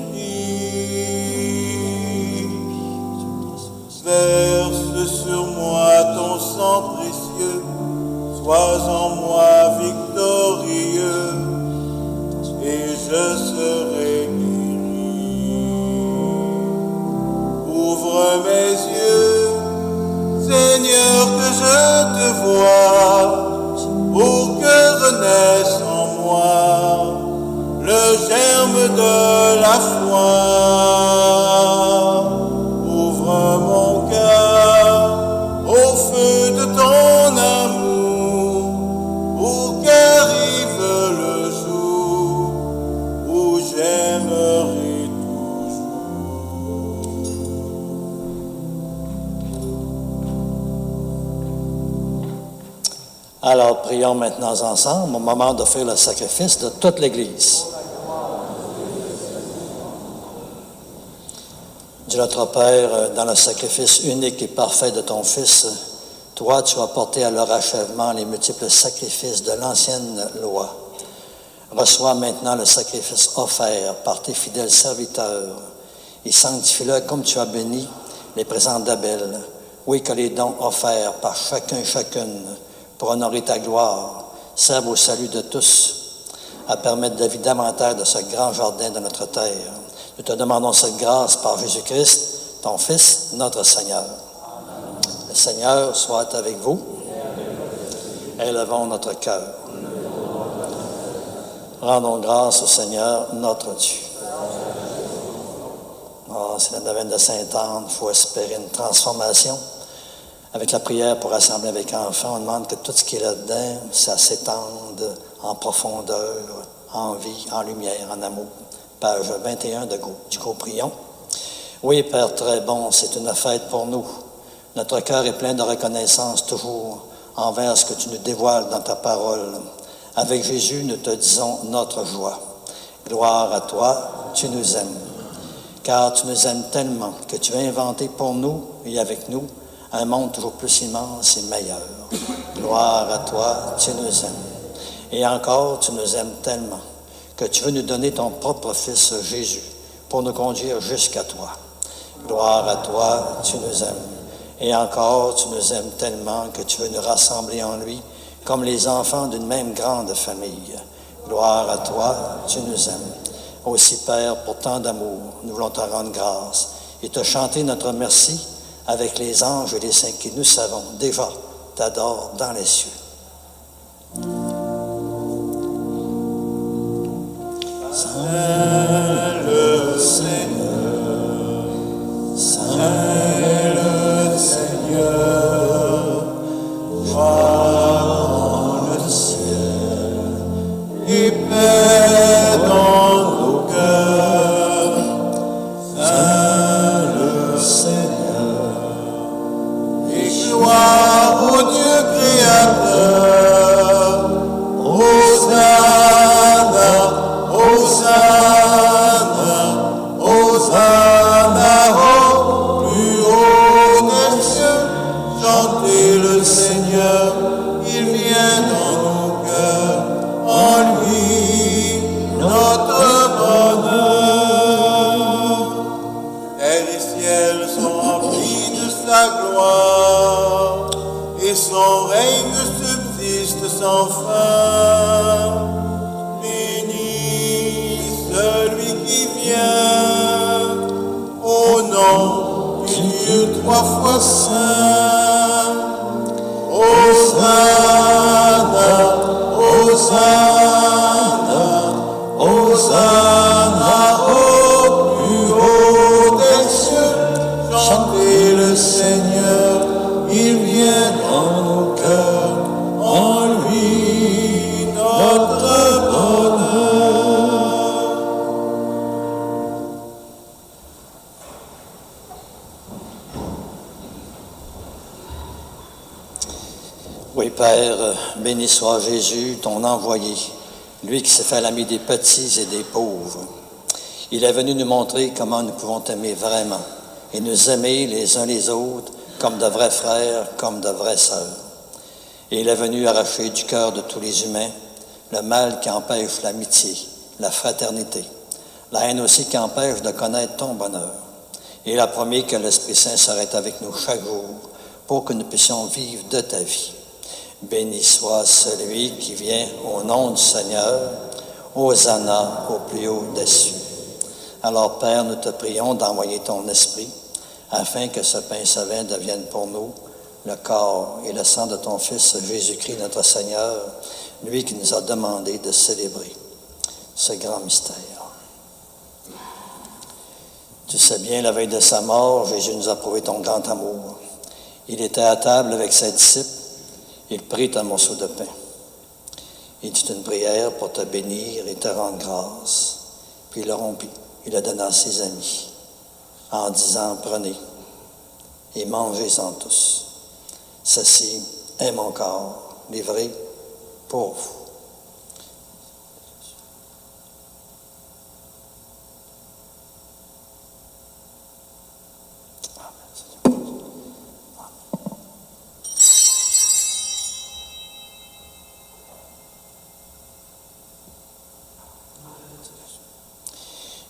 Verse sur moi ton sang précieux, sois en moi victorieux, et je serai guéri. Ouvre mes yeux, Seigneur, que je te vois, pour que renaisse en moi le germe de la foi. Ouvre mon cœur au feu de ton amour, pour qu'arrive le jour où j'aimerai toujours. Alors, prions maintenant ensemble au moment d'offrir le sacrifice de toute l'Église. Dieu notre Père, dans le sacrifice unique et parfait de ton Fils, toi, tu as porté à leur achèvement les multiples sacrifices de l'ancienne loi. Reçois maintenant le sacrifice offert par tes fidèles serviteurs et sanctifie-le comme tu as béni les présents d'Abel. Oui, que les dons offerts par chacun et chacune pour honorer ta gloire servent au salut de tous, à permettre de vivre davantage de ce grand jardin de notre terre. Nous te demandons cette grâce par Jésus-Christ, ton Fils, notre Seigneur. Amen. Le Seigneur soit avec vous. Élevons notre cœur. Rendons grâce au Seigneur, notre Dieu. Oh, c'est la neuvaine de Sainte-Anne, il faut espérer une transformation. Avec la prière pour rassembler avec enfants, on demande que tout ce qui est là-dedans, ça s'étende en profondeur, en vie, en lumière, en amour. Page 21 du groupe Prions. Oui, Père très bon, c'est une fête pour nous. Notre cœur est plein de reconnaissance toujours envers ce que tu nous dévoiles dans ta parole. Avec Jésus, nous te disons notre joie. Gloire à toi, tu nous aimes. Car tu nous aimes tellement que tu as inventé pour nous et avec nous un monde toujours plus immense et meilleur. Gloire à toi, tu nous aimes. Et encore, tu nous aimes tellement que tu veux nous donner ton propre Fils Jésus pour nous conduire jusqu'à toi. Gloire à toi, tu nous aimes. Et encore, tu nous aimes tellement que tu veux nous rassembler en lui comme les enfants d'une même grande famille. Gloire à toi, tu nous aimes. Aussi, Père, pour tant d'amour, nous voulons te rendre grâce et te chanter notre merci avec les anges et les saints qui, nous savons, déjà t'adorent dans les cieux. Saint le Seigneur, Saint le Seigneur, joie dans le ciel et paix dans nos cœurs. Saint le Seigneur, et gloire au Dieu créateur. Hosanna, Hosanna, Hosanna au plus haut. et son règne subsiste sans fin. Béni celui qui vient au nom du Dieu trois fois saint. Hosanna, Hosanna, Hosanna au plus haut des cieux. Chantez le Seigneur, il vient dans nos cœurs, en lui notre bonheur. Oui, Père, béni soit Jésus, ton envoyé, lui qui s'est fait l'ami des petits et des pauvres. Il est venu nous montrer comment nous pouvons t'aimer vraiment et nous aimer les uns les autres comme de vrais frères, comme de vraies sœurs. Et il est venu arracher du cœur de tous les humains le mal qui empêche l'amitié, la fraternité, la haine aussi qui empêche de connaître ton bonheur. Et il a promis que l'Esprit Saint serait avec nous chaque jour pour que nous puissions vivre de ta vie. Béni soit celui qui vient au nom du Seigneur, Hosanna au plus haut des cieux. Alors, Père, nous te prions d'envoyer ton Esprit afin que ce pain et ce vin deviennent pour nous le corps et le sang de ton Fils Jésus-Christ, notre Seigneur, lui qui nous a demandé de célébrer ce grand mystère. Tu sais bien, la veille de sa mort, Jésus nous a prouvé ton grand amour. Il était à table avec ses disciples. Il prit un morceau de pain. Il dit une prière pour te bénir et te rendre grâce. Puis il le rompit. Il le donna à ses amis en disant, prenez et mangez-en tous. Ceci est mon corps livré pour vous.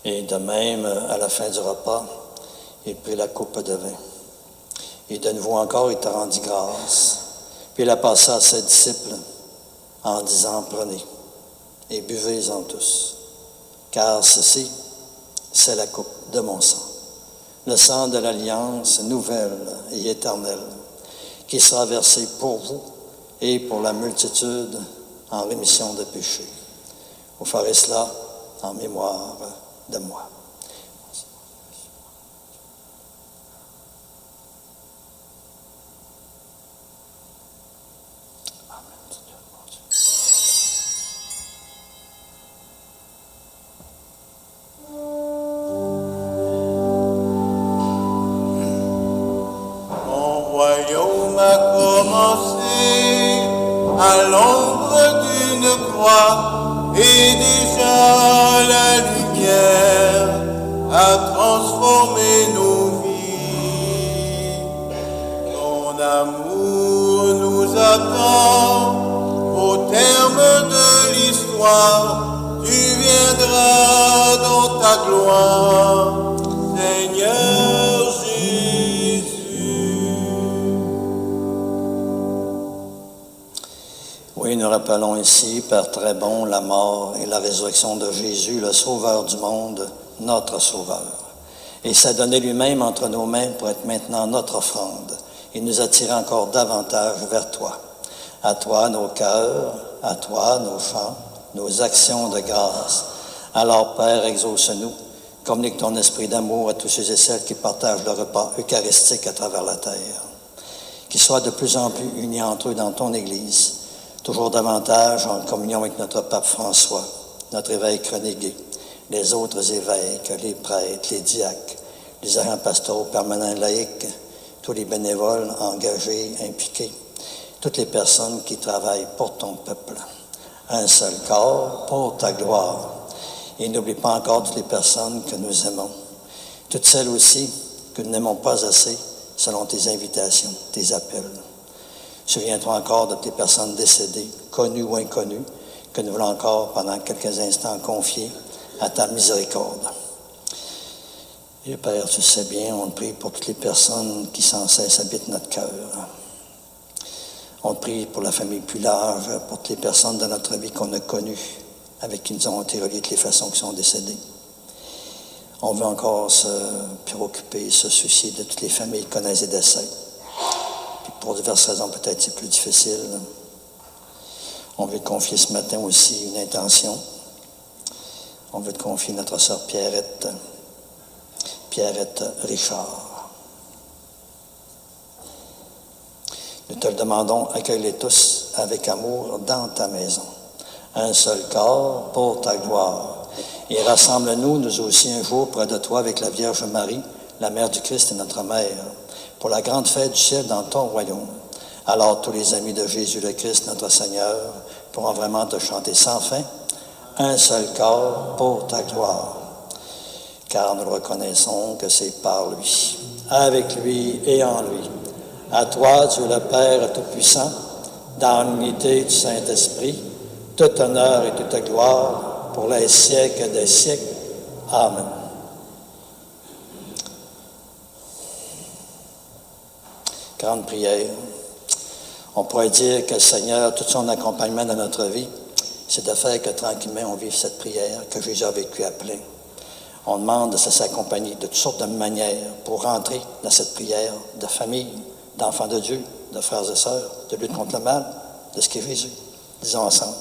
Et de même, à la fin du repas, il prit la coupe de vin. Et de nouveau encore, il te rendit grâce. Puis il a passé à ses disciples en disant, prenez et buvez-en tous. Car ceci, c'est la coupe de mon sang. Le sang de l'alliance nouvelle et éternelle, qui sera versé pour vous et pour la multitude en rémission de péchés. Vous ferez cela en mémoire de moi. Mon royaume a commencé à l'ombre d'une croix et déjà la lumière a transformé nos vies. Ton amour nous attend au terme de l'histoire. Tu viendras dans ta gloire, Seigneur Jésus. Oui, nous rappelons ici, Père très bon, la mort et la résurrection de Jésus, le Sauveur du monde, notre Sauveur. Et s'est donné lui-même entre nos mains pour être maintenant notre offrande et nous attirer encore davantage vers toi. À toi nos cœurs, à toi nos chants, nos actions de grâce. Alors, Père, exauce-nous, communique ton esprit d'amour à tous ceux et celles qui partagent le repas eucharistique à travers la terre. Qu'ils soient de plus en plus unis entre eux dans ton Église, toujours davantage en communion avec notre pape François, notre évêque Renégué, les autres évêques, les prêtres, les diacres, les agents pastoraux permanents laïcs, tous les bénévoles engagés, impliqués, toutes les personnes qui travaillent pour ton peuple. Un seul corps pour ta gloire. Et n'oublie pas encore toutes les personnes que nous aimons, toutes celles aussi que nous n'aimons pas assez selon tes invitations, tes appels. Souviens-toi encore de tes personnes décédées, connues ou inconnues, que nous voulons encore pendant quelques instants confier à ta miséricorde. Et Père, tu sais bien, on te prie pour toutes les personnes qui sans cesse habitent notre cœur. On te prie pour la famille plus large, pour toutes les personnes de notre vie qu'on a connues, avec qui nous avons été reliés de toutes les façons qui sont décédées. On veut encore se préoccuper, se soucier de toutes les familles qui connaissent des décès. Puis pour diverses raisons, peut-être c'est plus difficile. On veut te confier ce matin aussi une intention. On veut te confier notre sœur Pierrette Richard. Nous te le demandons, accueille-les tous avec amour dans ta maison. Un seul corps pour ta gloire. Et rassemble-nous, nous aussi, un jour près de toi avec la Vierge Marie, la Mère du Christ et notre Mère, pour la grande fête du ciel dans ton royaume. Alors tous les amis de Jésus le Christ, notre Seigneur, pourront vraiment te chanter sans fin. Un seul corps pour ta gloire. Car nous reconnaissons que c'est par lui, avec lui et en lui. À toi, Dieu le Père Tout-Puissant, dans l'unité du Saint-Esprit, tout honneur et toute gloire pour les siècles des siècles. Amen. Grande prière. On pourrait dire que le Seigneur, tout son accompagnement dans notre vie, c'est de faire que tranquillement on vive cette prière que Jésus a vécue à plein. On demande de s'accompagner de toutes sortes de manières pour rentrer dans cette prière de famille, d'enfants de Dieu, de frères et sœurs, de lutte contre le mal, de ce qu'est Jésus. Disons ensemble.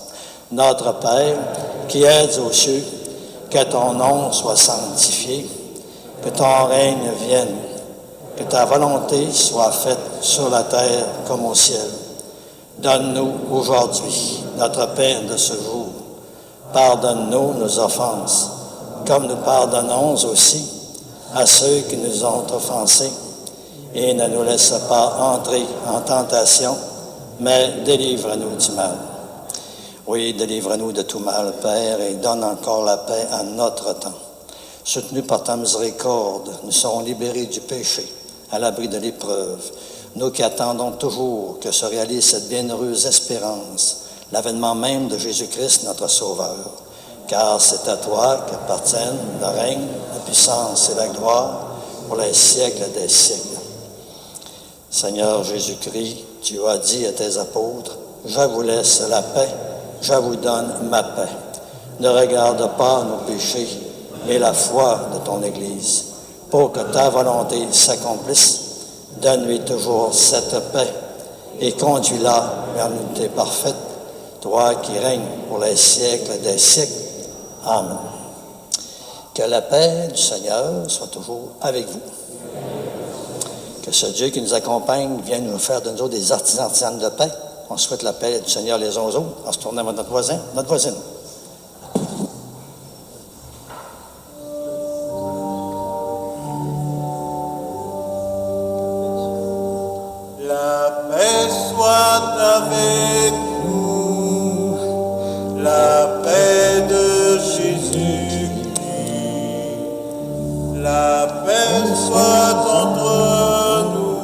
Notre Père, qui es aux cieux, que ton nom soit sanctifié, que ton règne vienne, que ta volonté soit faite sur la terre comme au ciel. Donne-nous aujourd'hui notre pain de ce jour. Pardonne-nous nos offenses, comme nous pardonnons aussi à ceux qui nous ont offensés. Et ne nous laisse pas entrer en tentation, mais délivre-nous du mal. Oui, délivre-nous de tout mal, Père, et donne encore la paix à notre temps. Soutenus par ta miséricorde, nous serons libérés du péché, à l'abri de l'épreuve. Nous qui attendons toujours que se réalise cette bienheureuse espérance, l'avènement même de Jésus-Christ, notre Sauveur. Car c'est à toi qu'appartiennent le règne, la puissance et la gloire pour les siècles des siècles. Seigneur Jésus-Christ, tu as dit à tes apôtres, « Je vous laisse la paix, je vous donne ma paix. Ne regarde pas nos péchés, mais la foi de ton Église. Pour que ta volonté s'accomplisse, donne-lui toujours cette paix et conduis-la vers l'unité parfaite, toi qui règnes pour les siècles des siècles. Amen. Que la paix du Seigneur soit toujours avec vous. Que ce Dieu qui nous accompagne vienne nous faire de nous autres des artisanes de paix. On souhaite la paix du Seigneur les uns aux autres en se tournant vers notre voisin, notre voisine. La paix soit avec nous, la paix de Jésus-Christ, la paix soit entre nous,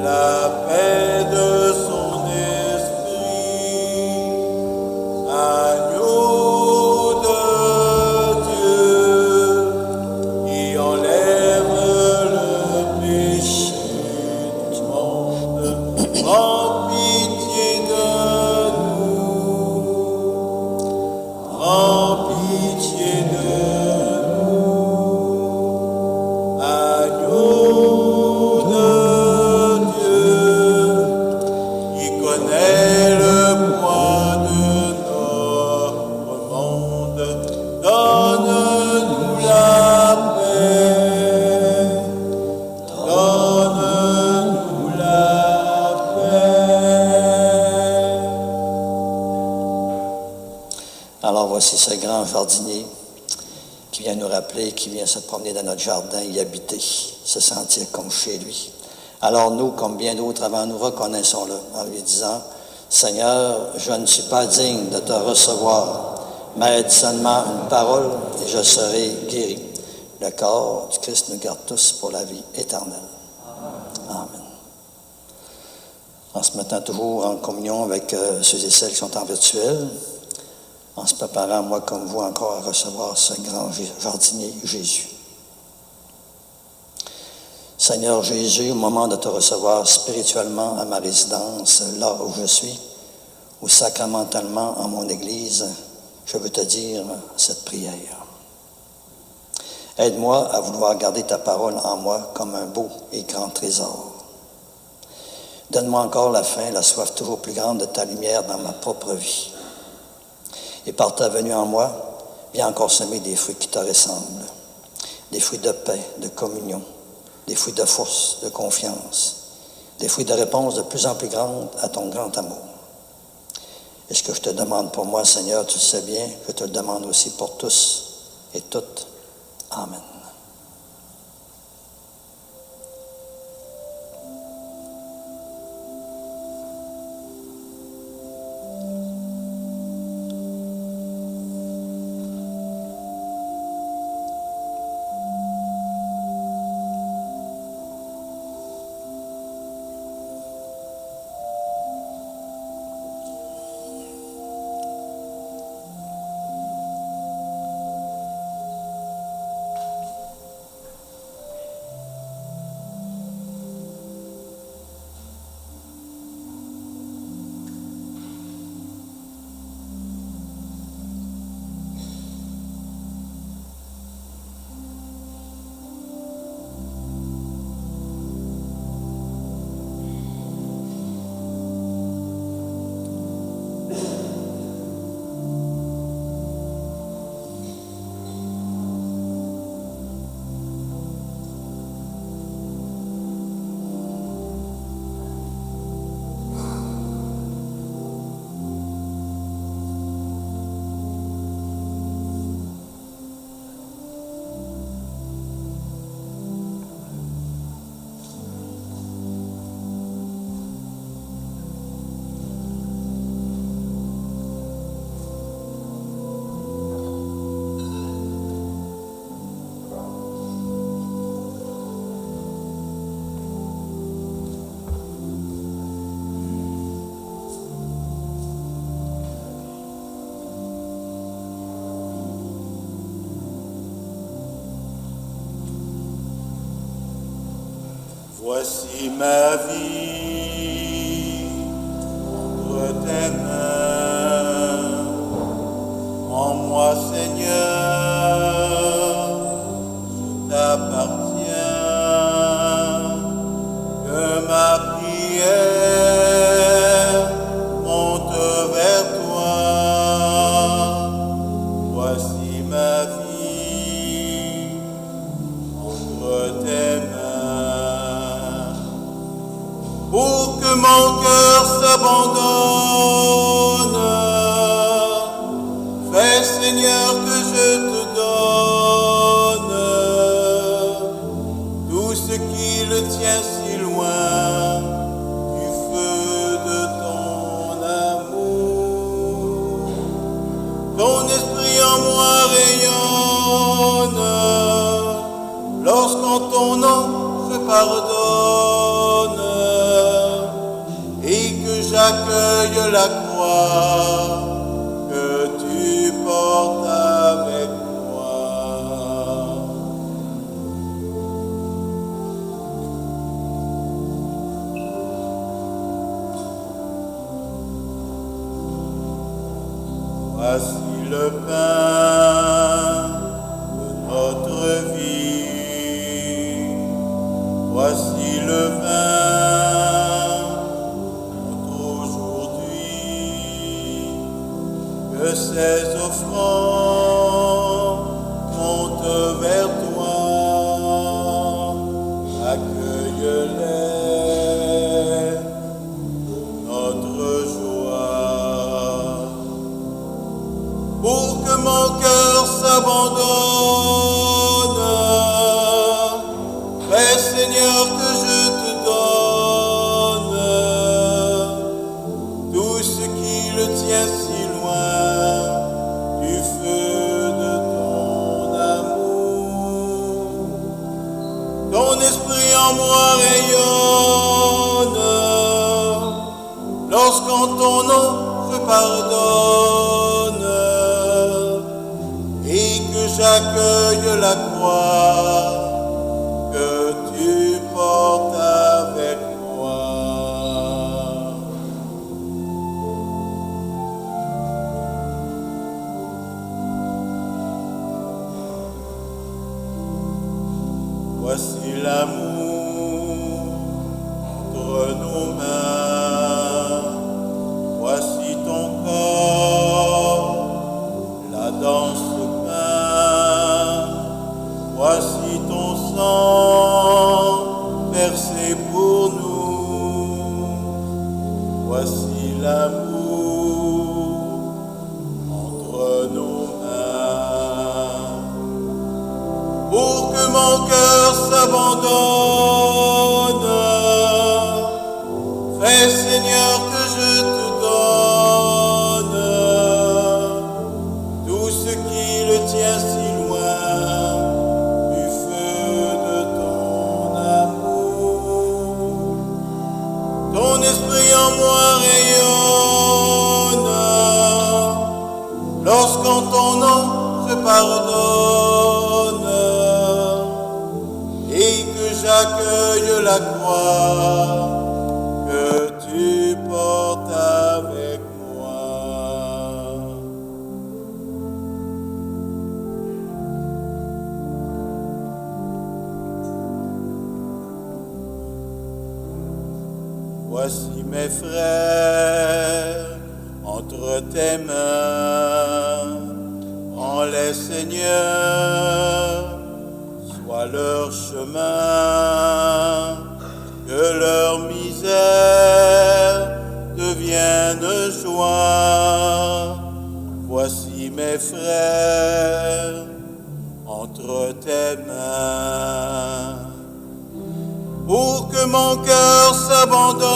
la paix de son esprit, agneau de Dieu, qui enlève le péché. Prends pitié de nous, prends pitié de nous, agneau de Dieu, qui connaît le poids de notre monde, donne-nous la paix, donne-nous la Alors voici ce grand jardinier qui vient nous rappeler, qui vient se promener dans notre jardin, y habiter, se sentir comme chez lui. Alors nous, comme bien d'autres avant nous, reconnaissons-le en lui disant, « Seigneur, je ne suis pas digne de te recevoir, mais aide seulement une parole et je serai guéri. » Le corps du Christ nous garde tous pour la vie éternelle. Amen. En se mettant toujours en communion avec ceux et celles qui sont en virtuel, en se préparant, moi comme vous, encore à recevoir ce grand jardinier Jésus. Seigneur Jésus, au moment de te recevoir spirituellement à ma résidence, là où je suis, ou sacramentalement en mon Église, je veux te dire cette prière. Aide-moi à vouloir garder ta parole en moi comme un beau et grand trésor. Donne-moi encore la faim, la soif toujours plus grande de ta lumière dans ma propre vie. Et par ta venue en moi, viens encore semer des fruits qui te ressemblent, des fruits de paix, de communion, des fruits de force, de confiance, des fruits de réponse de plus en plus grande à ton grand amour. Et ce que je te demande pour moi, Seigneur, tu le sais bien, je te le demande aussi pour tous et toutes. Amen. Voici ma vie entre tes mains, en moi Seigneur, je t'appartiens, que ma prière monte vers toi. Voici ma vie entre tes mains. Pour que mon cœur s'abandonne, fais Seigneur que je te donne tout ce qui le tient si loin du feu de ton amour. Ton esprit en moi rayonne, lorsqu'en ton nom je pardonne. J'accueille la croix que tu portes avec moi. Voici le pain de notre vie. Voici le vin. Que ces offrandes montent vers toi, accueille-les pour notre joie. Pour que mon cœur s'abandonne, fais Seigneur que je te donne tout ce qui le tient si du feu de ton amour. Ton esprit en moi rayonne, lorsqu'en ton nom je pardonne, et que j'accueille la croix que tu portes. Voici l'amour entre nos mains, pour que mon cœur s'abandonne. Fais, Seigneur, que je te donne tout ce qui le tient si loin du feu de ton amour. Ton esprit en moi rayonne, lorsqu'en ton nom je pardonne et que j'accueille la croix que tu portes avec moi. Voici mes frères entre tes mains, en les Seigneur, soit leur chemin, que leur misère devienne joie. Voici mes frères entre tes mains, pour que mon cœur s'abandonne.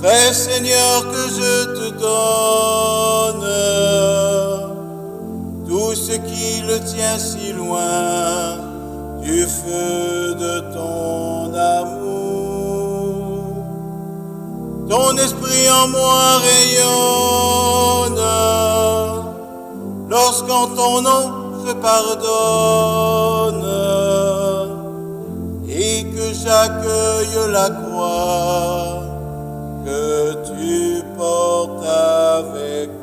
Fais, Seigneur, que je te donne tout ce qui le tient si loin du feu de ton amour. Ton esprit en moi rayonne, lorsqu'en ton nom je pardonne et que j'accueille la croix que tu portes avec moi.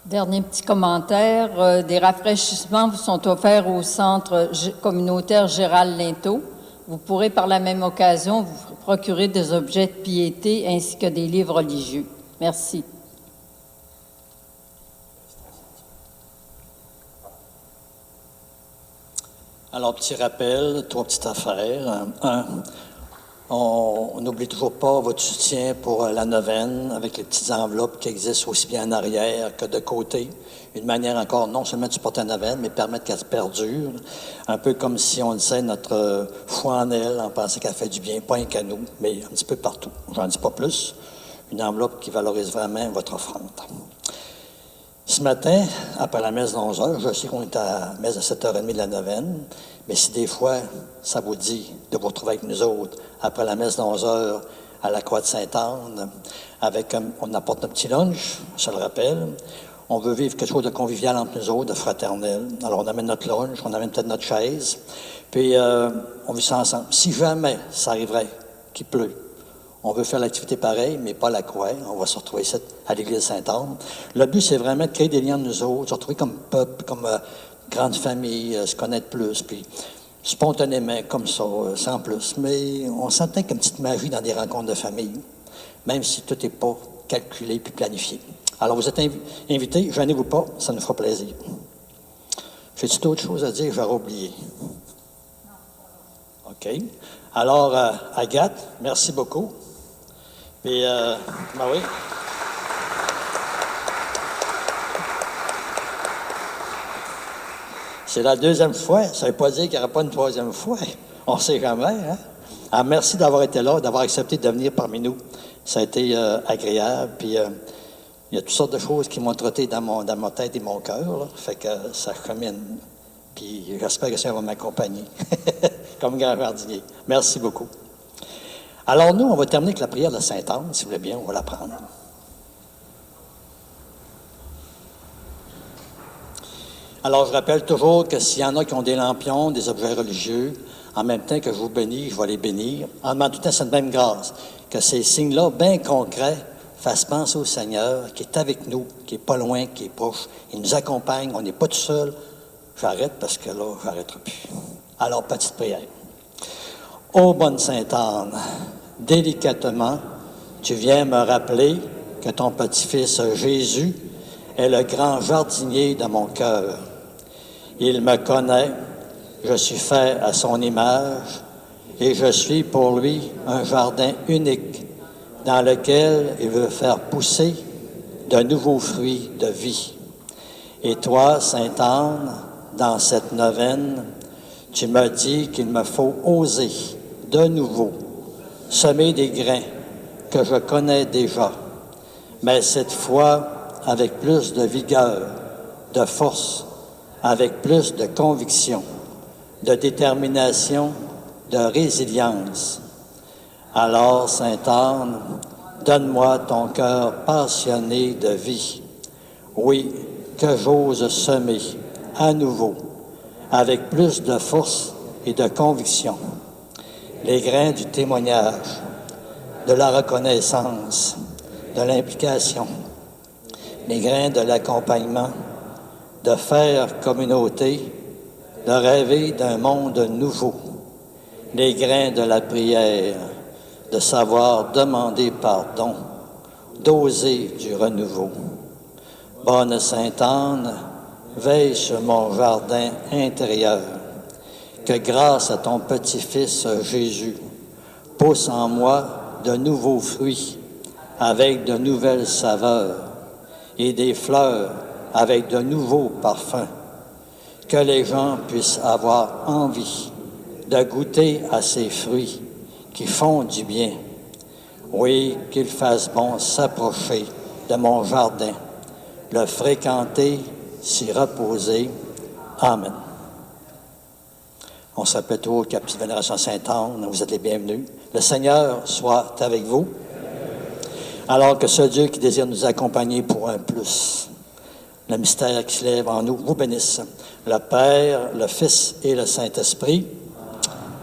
Dernier petit commentaire, des rafraîchissements vous sont offerts au centre communautaire Gérald Linteau. Vous pourrez par la même occasion vous procurer des objets de piété ainsi que des livres religieux. Merci. Alors, petit rappel, 3 petites affaires. On n'oublie toujours pas votre soutien pour la neuvaine avec les petites enveloppes qui existent aussi bien en arrière que de côté. Une manière encore non seulement de supporter la neuvaine, mais permettre qu'elle se perdure. Un peu comme si on disait notre foi en elle, en pensant qu'elle fait du bien, pas un qu'à nous, mais un petit peu partout. J'en dis pas plus. Une enveloppe qui valorise vraiment votre offrande. Ce matin, après la messe de 11h, je sais qu'on est à la messe de 7h30 de la neuvaine, mais si des fois, ça vous dit de vous retrouver avec nous autres, après la messe de 11h à la Croix de Sainte-Anne, on apporte notre petit lunch, je le rappelle. On veut vivre quelque chose de convivial entre nous autres, de fraternel. Alors, on amène notre lunch, on amène peut-être notre chaise, puis on vit ça ensemble. Si jamais ça arriverait qu'il pleut, on veut faire l'activité pareille, mais pas la croix. On va se retrouver ici à l'église Sainte-Anne. Le but, c'est vraiment de créer des liens entre nous autres, se retrouver comme peuple, comme grande famille, se connaître plus, puis spontanément, comme ça, sans plus. Mais on sentait comme une petite magie dans des rencontres de famille, même si tout n'est pas calculé puis planifié. Alors, vous êtes invités, gênez-vous pas, ça nous fera plaisir. J'ai-tu d'autres choses à dire? J'aurais oublié. OK. Alors, Agathe, merci beaucoup. Puis, ben oui. C'est la deuxième fois. Ça ne veut pas dire qu'il n'y aura pas une troisième fois. On ne sait jamais, hein? Alors, merci d'avoir été là, d'avoir accepté de venir parmi nous. Ça a été agréable. Puis, il y a toutes sortes de choses qui m'ont trotté dans ma tête et mon cœur. Là. Fait que ça chemine. Puis, j'espère que ça va m'accompagner comme grand jardinier. Merci beaucoup. Alors, nous, on va terminer avec la prière de Sainte-Anne, si vous voulez bien, on va la prendre. Alors, je rappelle toujours que s'il y en a qui ont des lampions, des objets religieux, en même temps que je vous bénis, je vais les bénir, en demandant tout le temps cette même grâce, que ces signes-là, bien concrets, fasse penser au Seigneur qui est avec nous, qui n'est pas loin, qui est proche. Il nous accompagne, on n'est pas tout seul. J'arrête parce que là, je n'arrêterai plus. Alors, petite prière. Ô bonne Sainte Anne, délicatement, tu viens me rappeler que ton petit-fils Jésus est le grand jardinier de mon cœur. Il me connaît, je suis fait à son image, et je suis pour lui un jardin unique dans lequel il veut faire pousser de nouveaux fruits de vie. Et toi, Sainte Anne, dans cette neuvaine, tu me dis qu'il me faut oser de nouveau semer des grains que je connais déjà, mais cette fois avec plus de vigueur, de force, avec plus de conviction, de détermination, de résilience. Alors, Sainte Anne, donne-moi ton cœur passionné de vie. Oui, que j'ose semer à nouveau, avec plus de force et de conviction, les grains du témoignage, de la reconnaissance, de l'implication, les grains de l'accompagnement, de faire communauté, de rêver d'un monde nouveau, les grains de la prière, de savoir demander pardon, d'oser du renouveau. Bonne Sainte Anne, veille sur mon jardin intérieur, que grâce à ton petit-fils Jésus, pousse en moi de nouveaux fruits avec de nouvelles saveurs et des fleurs avec de nouveaux parfums, que les gens puissent avoir envie de goûter à ces fruits qui font du bien. Oui, qu'il fasse bon s'approcher de mon jardin, le fréquenter, s'y reposer. Amen. On s'appelle tout au Captif Vénération Sainte-Anne. Vous êtes les bienvenus. Le Seigneur soit avec vous. Alors que ce Dieu qui désire nous accompagner pour un plus, le mystère qui se lève en nous, vous bénisse. Le Père, le Fils et le Saint-Esprit.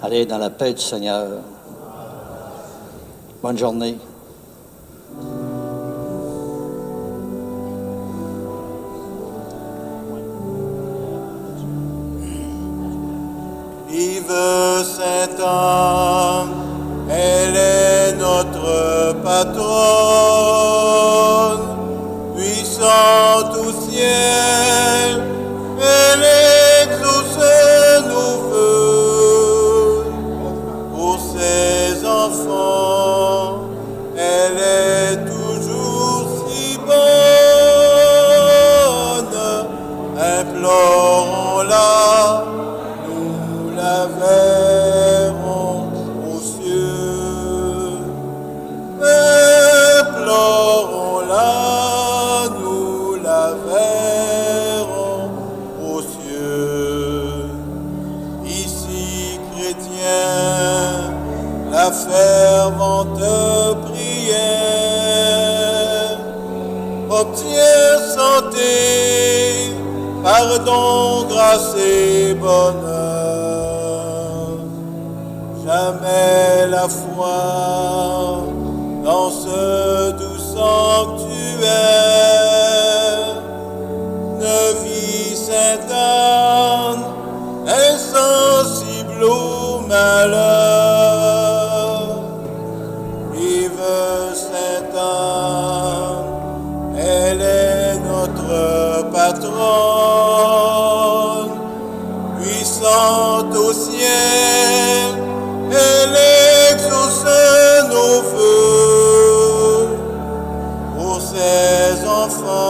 Allez dans la paix du Seigneur. Bonne journée. Vive Sainte Anne, elle est notre patronne, puissante au ciel, elle exauce nos vœux. Pour ses enfants, elle est toujours si bonne, implorons-la, nous la verrons aux cieux. Implorons-la, nous la verrons aux cieux. Ici, chrétiens, la fervente prière obtient santé, pardon, grâce et bonheur. Jamais la foi dans ce doux sanctuaire ne vit Sainte Anne, insensible au malheur. Vive Sainte Anne, elle est notre patronne, puissante au ciel, elle exauce nos vœux. Pour ses enfants,